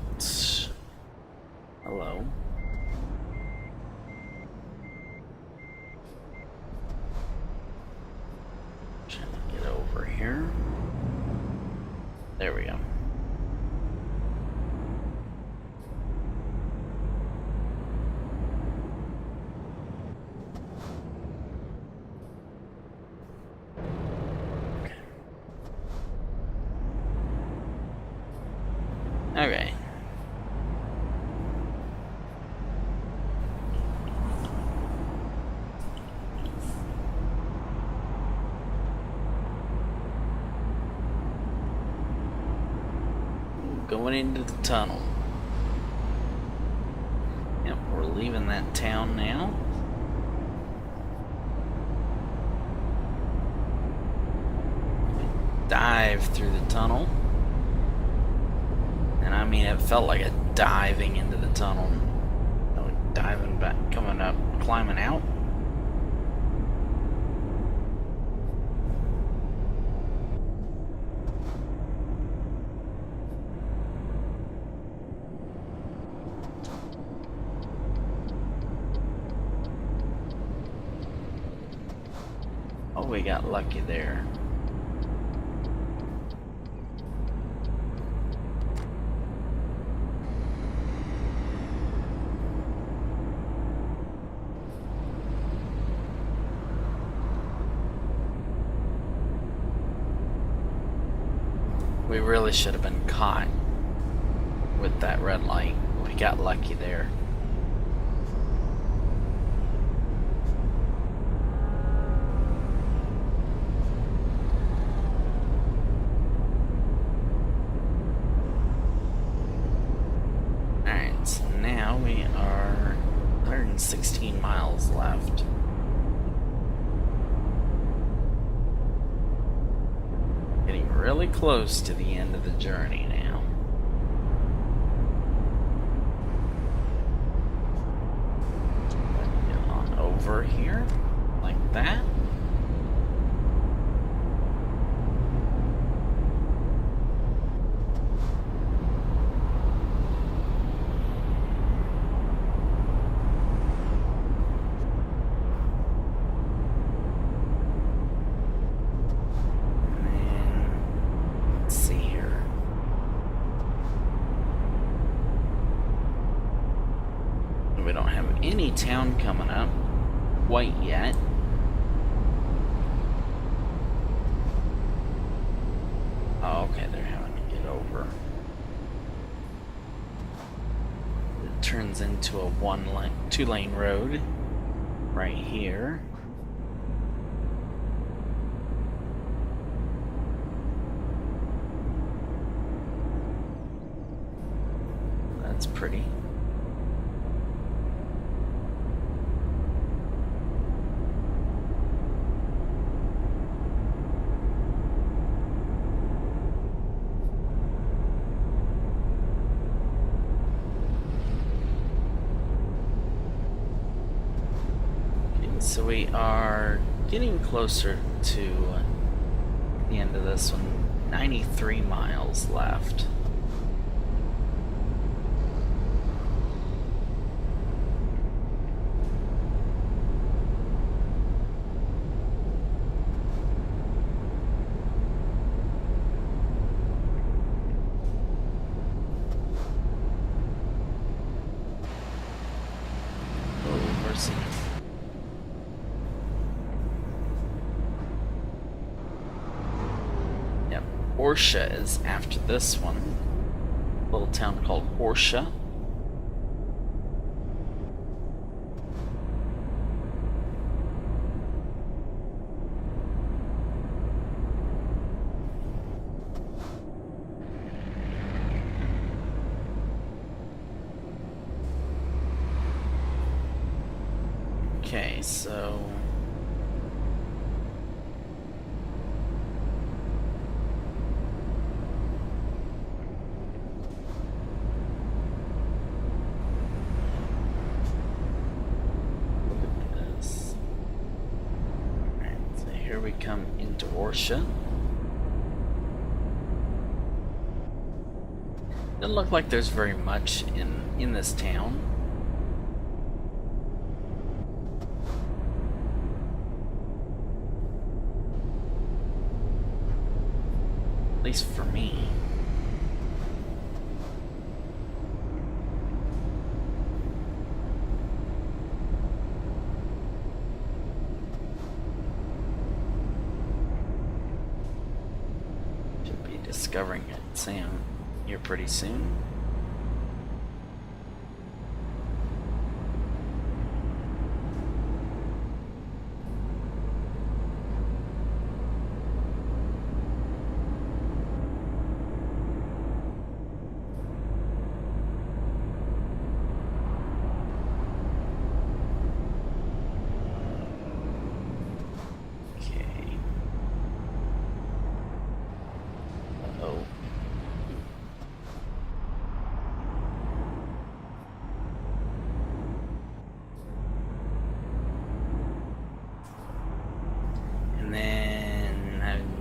Hello. Trying to get over here. There we go. Okay. Going into the tunnel. Yep, we're leaving that town now. Dive through the tunnel. And I mean, it felt like a diving into the tunnel. Diving back, coming up, climbing out. Oh, we got lucky there. We really should have been caught with that red light. We got lucky there. Alright, so now we are 116 miles left. Getting really close to the end of the journey now. Get on over here, like that. We don't have any town coming up quite yet. Oh, okay, they're having to get over. It turns into a two-lane road right here. That's pretty. So we are getting closer to the end of this one. 93 miles left. Oh, mercy. Orsha is after this one. A little town called Orsha. Okay, so here we come into Orsha. Doesn't look like there's very much in this town. At least for me. Discovering it, Sam, here pretty soon.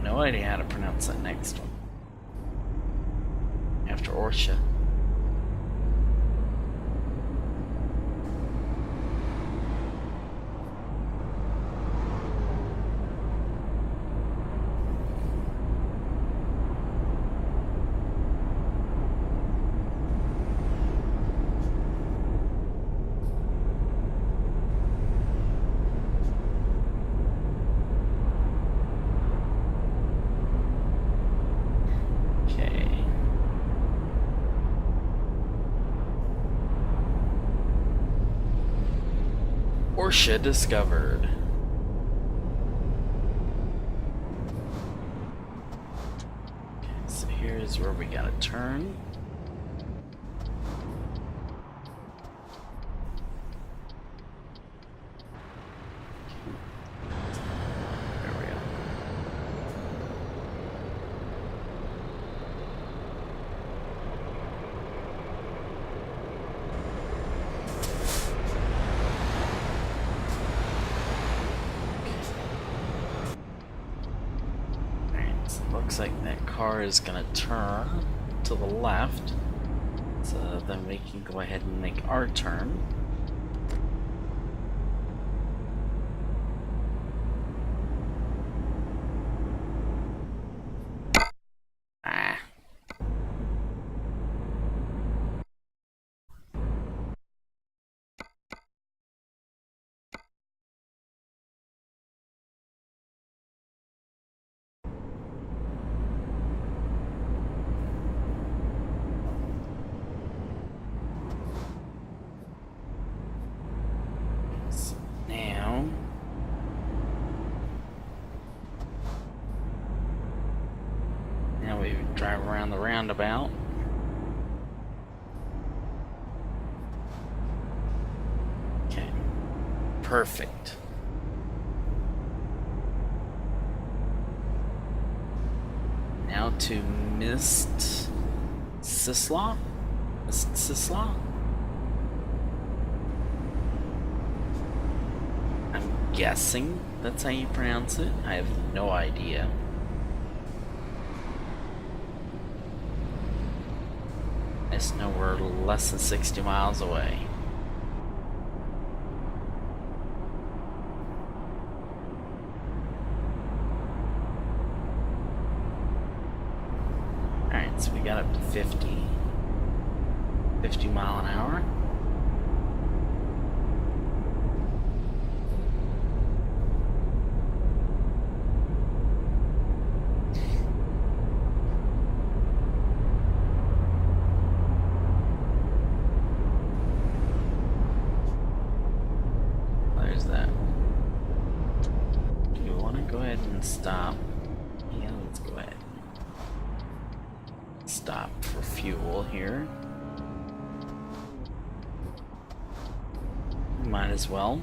No idea how to pronounce that next one. After Orsha. Porsche discovered. Okay, so here's where we gotta turn. There we go. Looks like that car is gonna turn to the left, so then we can go ahead and make our turn. Ah. Now we drive around the roundabout. Okay, perfect. Now to Mist Sislaw? Mist Sislaw? I'm guessing that's how you pronounce it. I have no idea. I just know we're less than 60 miles away. Alright, so we got up to 50 mile an hour. There's that. Do you want to go ahead and stop? Yeah, let's go ahead. Stop for fuel here. Might as well.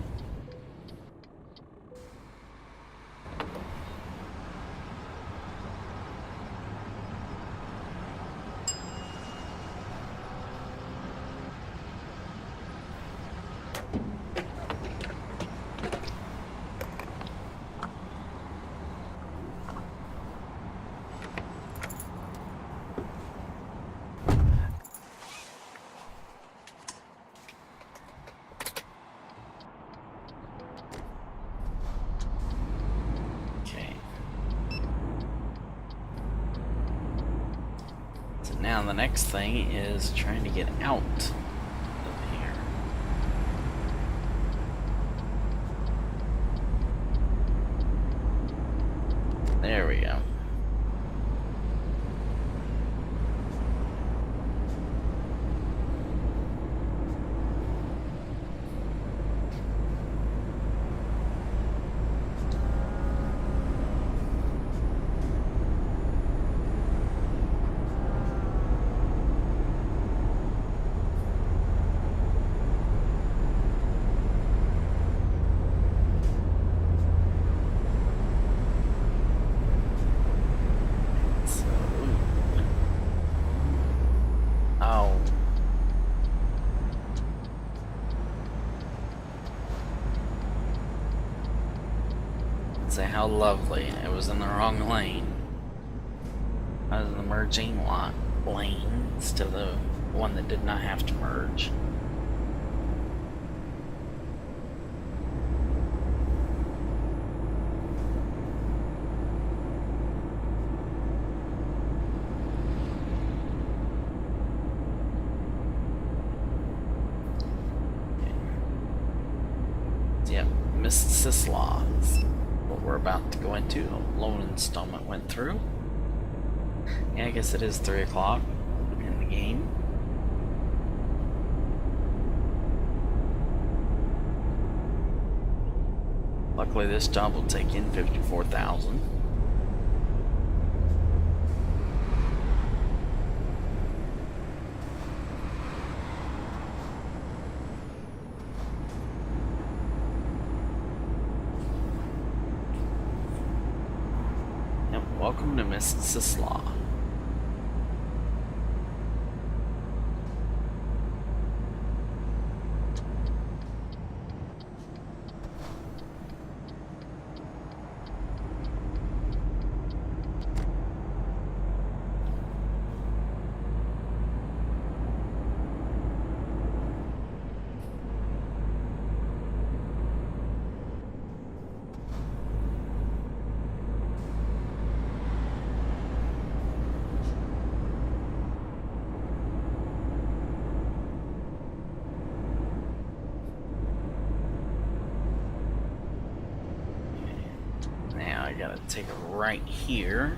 Now the next thing is trying to get out of here. There we go. Say how lovely. It was in the wrong lane. I was in the merging lane instead of the one that did not have to merge. Yep, Mist Sislaw. We're about to go into. A loan installment went through. Yeah, I guess it is 3 o'clock in the game. Luckily, this job will take in 54,000. Yep, welcome to Mississlaw. Now I gotta take a right here.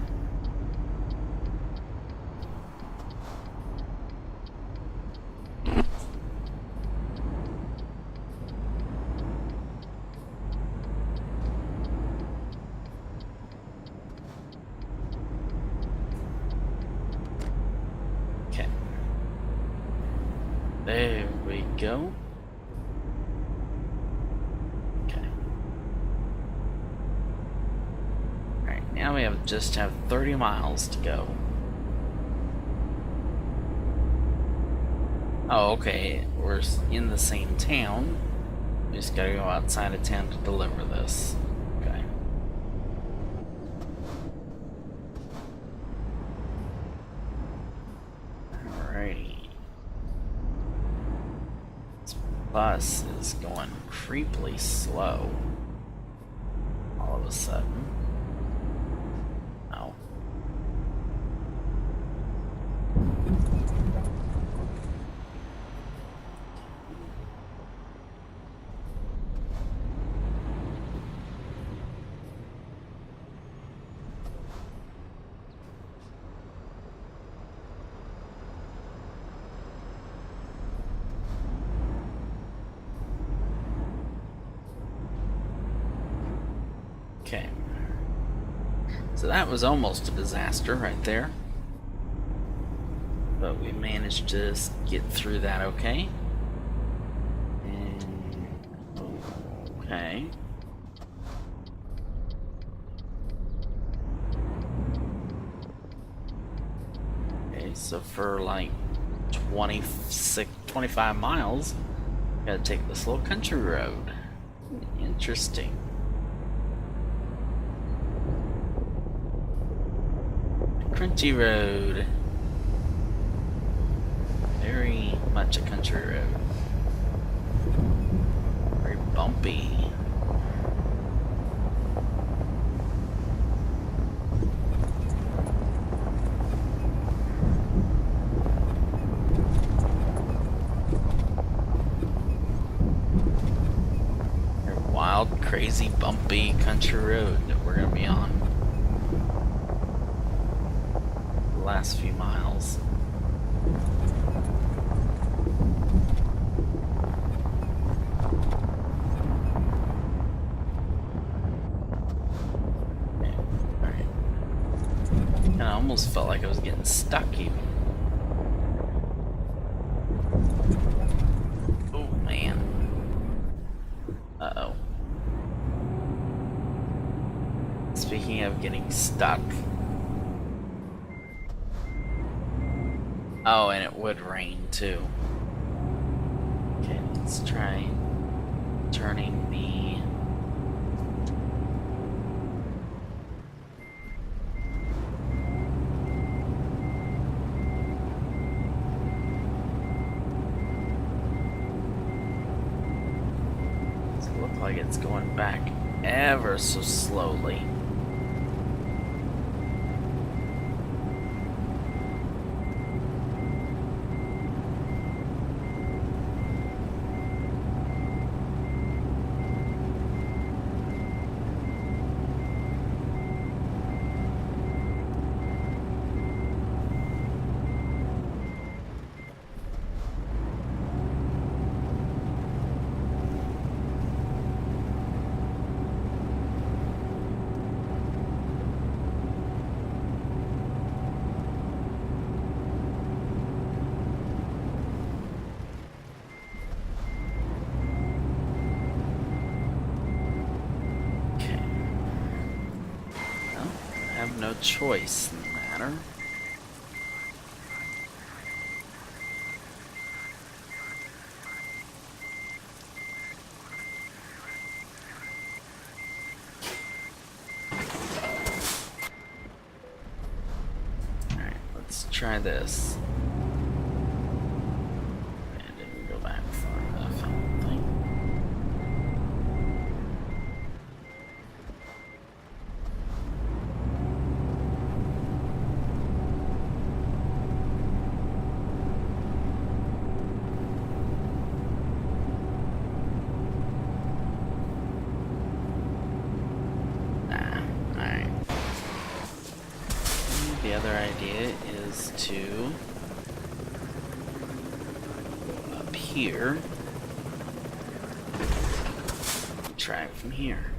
Okay. There we go. Now we just have 30 miles to go. Oh, okay. We're in the same town. We just gotta go outside of town to deliver this. Okay. Alrighty. This bus is going creepily slow. All of a sudden. Okay. So that was almost a disaster right there. But we managed to get through that okay. And okay. Okay, so for like 25 miles, gotta take this little country road. Interesting. Crunchy road. Very much a country road. Very bumpy. Very wild, crazy, bumpy country road that we're gonna be on. Last few miles. Alright. And I almost felt like I was getting stuck even. Oh man. Uh-oh. Speaking of getting stuck. Oh, and it would rain too. Okay, let's try turning the... Does it look like it's going back ever so slowly? have no choice in the matter. Alright, let's try this. And didn't go back far enough, I don't think. The other idea is to go up here, and try it from here.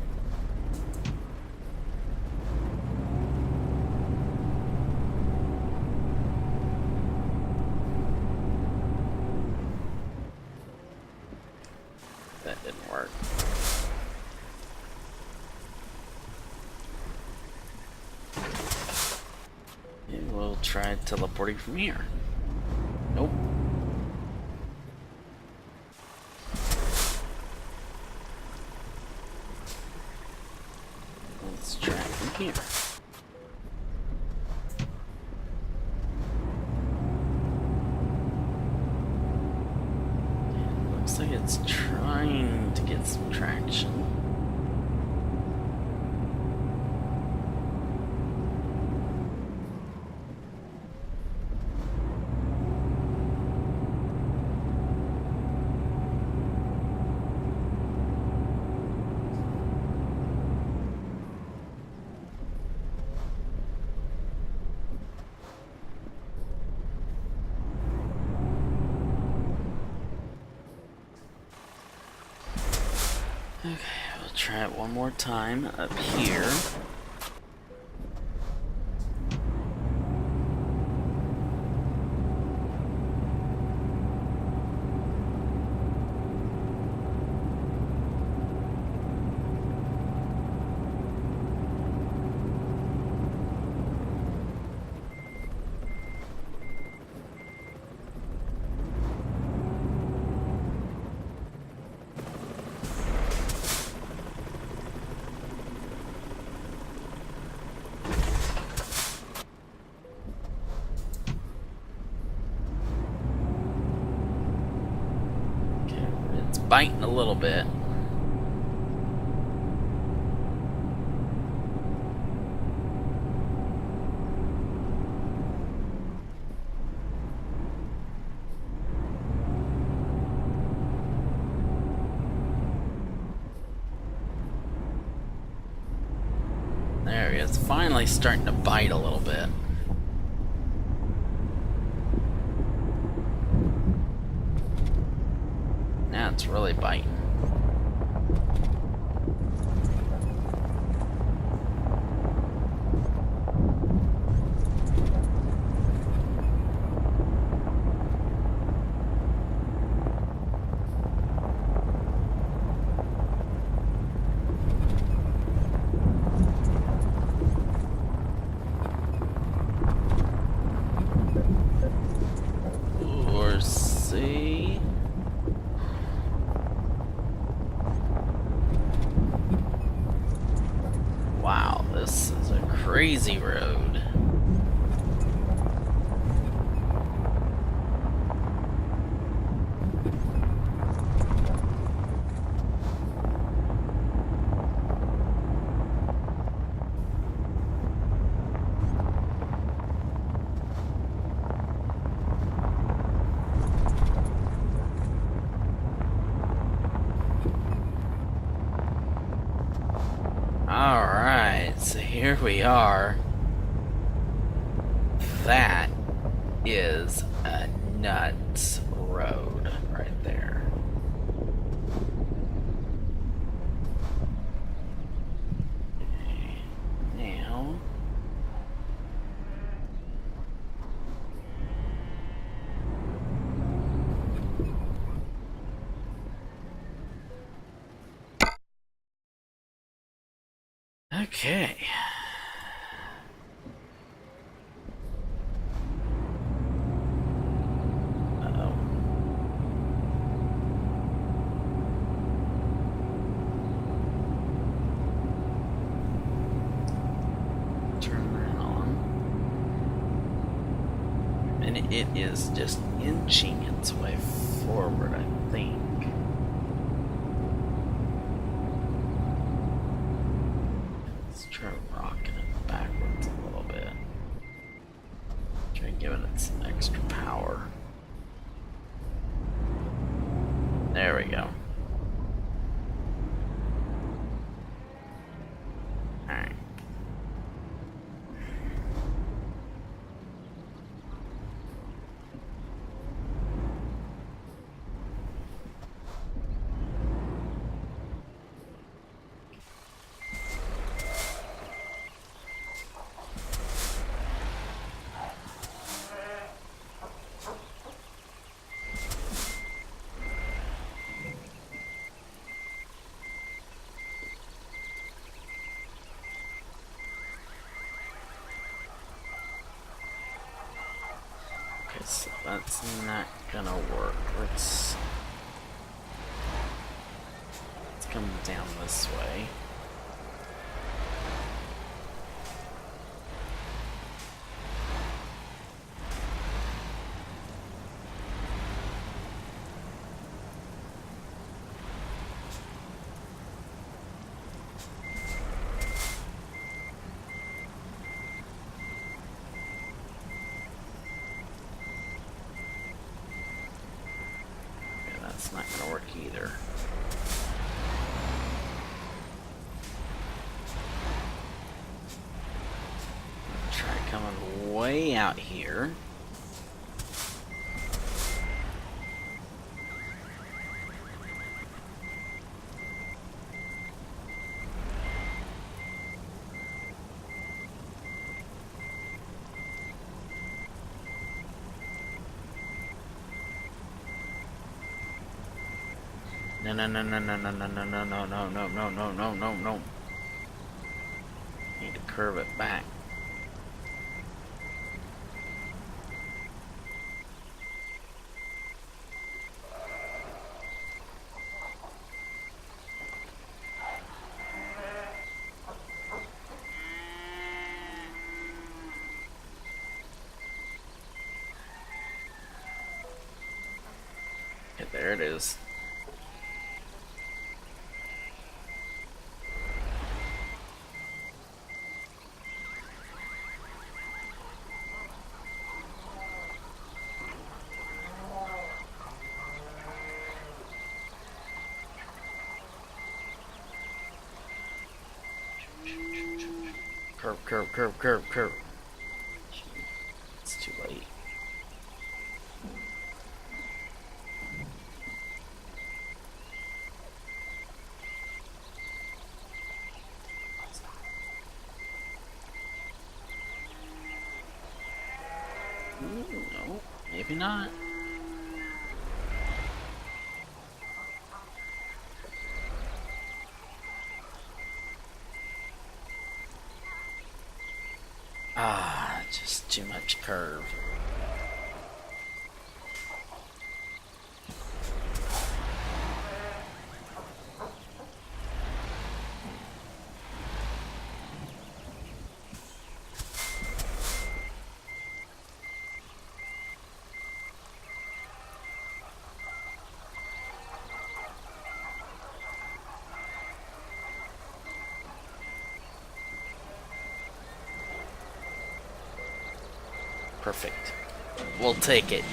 That didn't work. And we'll try teleporting from here. Nope. Let's try it from here. It looks like it's trying to get some traction. Okay, we'll try it one more time up here. Biting a little bit. There he is, finally starting to bite a little bit. Now it's really biting. Or see. Wow, this is a crazy road. Alright, so here we are. That is a nuts road right there. Okay, now okay. and it is just inching its way forward, I think. Let's try rocking it backwards a little bit. Try giving it some extra power. There we go. Alright. So that's not gonna work. Let's come down this way. That's not gonna work either. Try coming way out here. No, no, no, no, no, no, no, no, no, no, no, no, no, no, no, no, no. Need to curve it back. Okay, there it is. Curve, curve, curve, curve, curve. It's too late. No, maybe not. Ah, just too much curve. Perfect. We'll take it.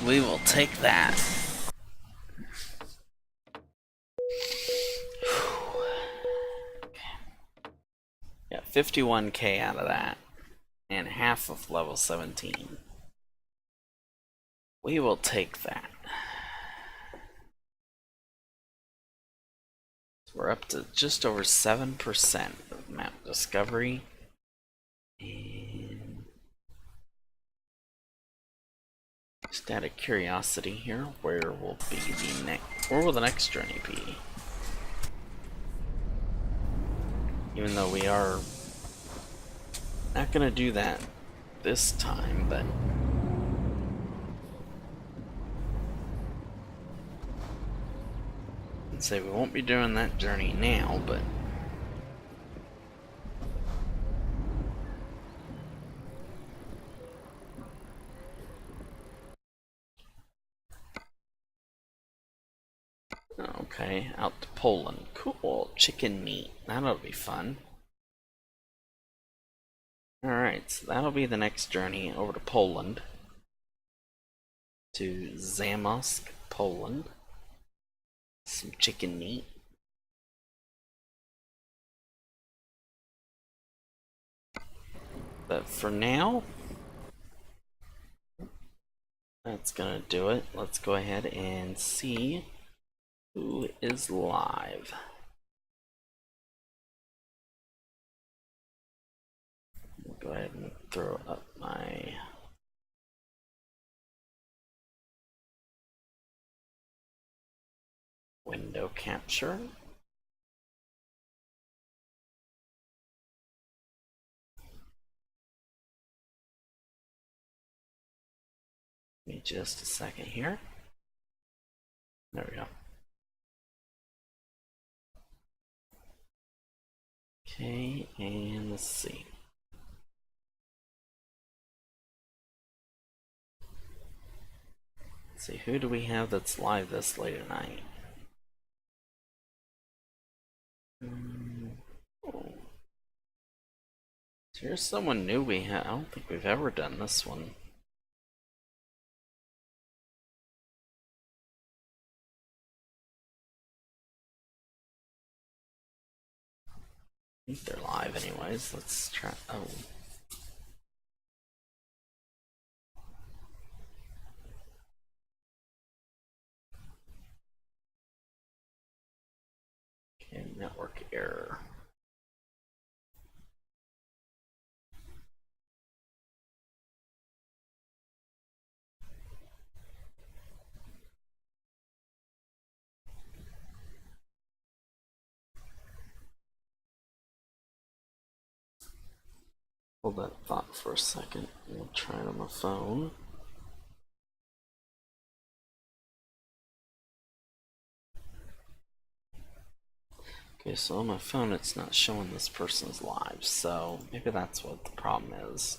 We will take that. Yeah, 51k out of that. And half of level 17. We will take that. So we're up to just over 7% of map discovery. And just out of curiosity here, where will the next journey be? Even though we are not gonna do that this time, but I'd say we won't be doing that journey now, but Okay, out to Poland. Cool, chicken meat. That'll be fun. Alright, so that'll be the next journey over to Poland. To Zamość, Poland. Some chicken meat. But for now, that's gonna do it. Let's go ahead and see who is live. I'll go ahead and throw up my window capture. Give me just a second here. There we go. Okay, and let's see. Let's see, who do we have that's live this late at night? Oh. So here's someone new we have. I don't think we've ever done this one. I think they're live anyways. Let's try. Oh. Okay, network error. Hold that thought for a second. We'll try it on my phone. Okay, so on my phone it's not showing this person's live, so maybe that's what the problem is.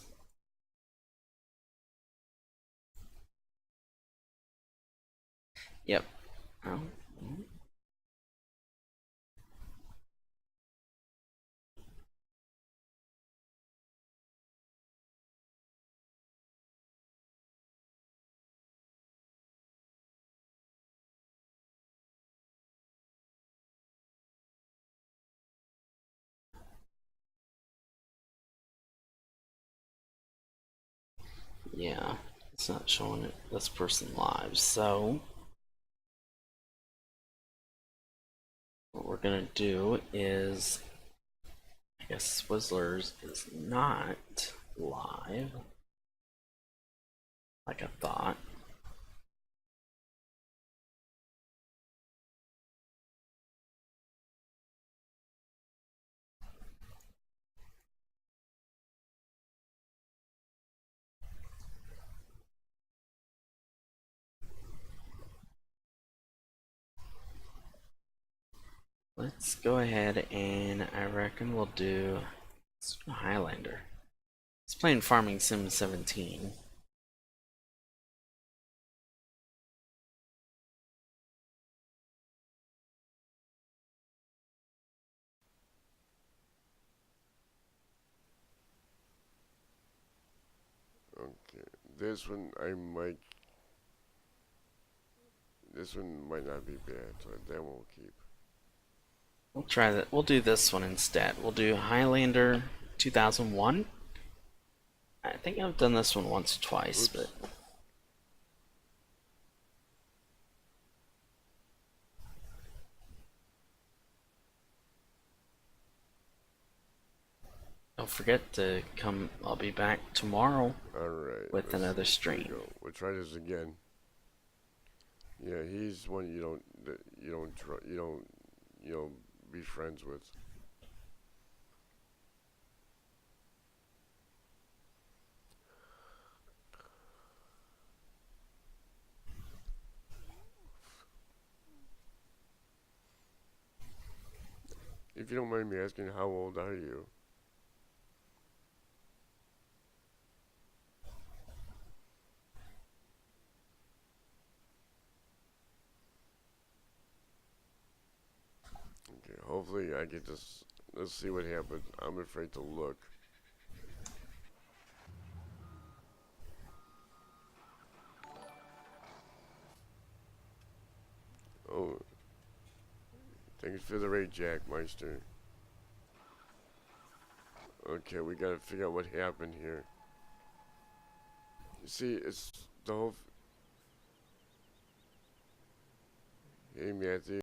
Yep. Oh. Yeah, it's not showing it this person live, so what we're gonna do is, I guess Swizzlers is not live like I thought. Let's go ahead and I reckon we'll do Highlander. It's playing Farming Sim 17. Okay, this one this one might not be bad, so that won't keep. We'll try that. We'll do this one instead. We'll do Highlander 2001. I think I've done this one once or twice, Oops. but don't forget to come. I'll be back tomorrow Alright, with another stream. We'll try this again. Yeah, he's one you don't be friends with. If you don't mind me asking, how old are you? hopefully I get this. Let's see what happens. I'm afraid to look. Oh, thanks for the raid, Jackmeister. Okay, we gotta figure out what happened here. You see, it's the whole. Hey, Matthew.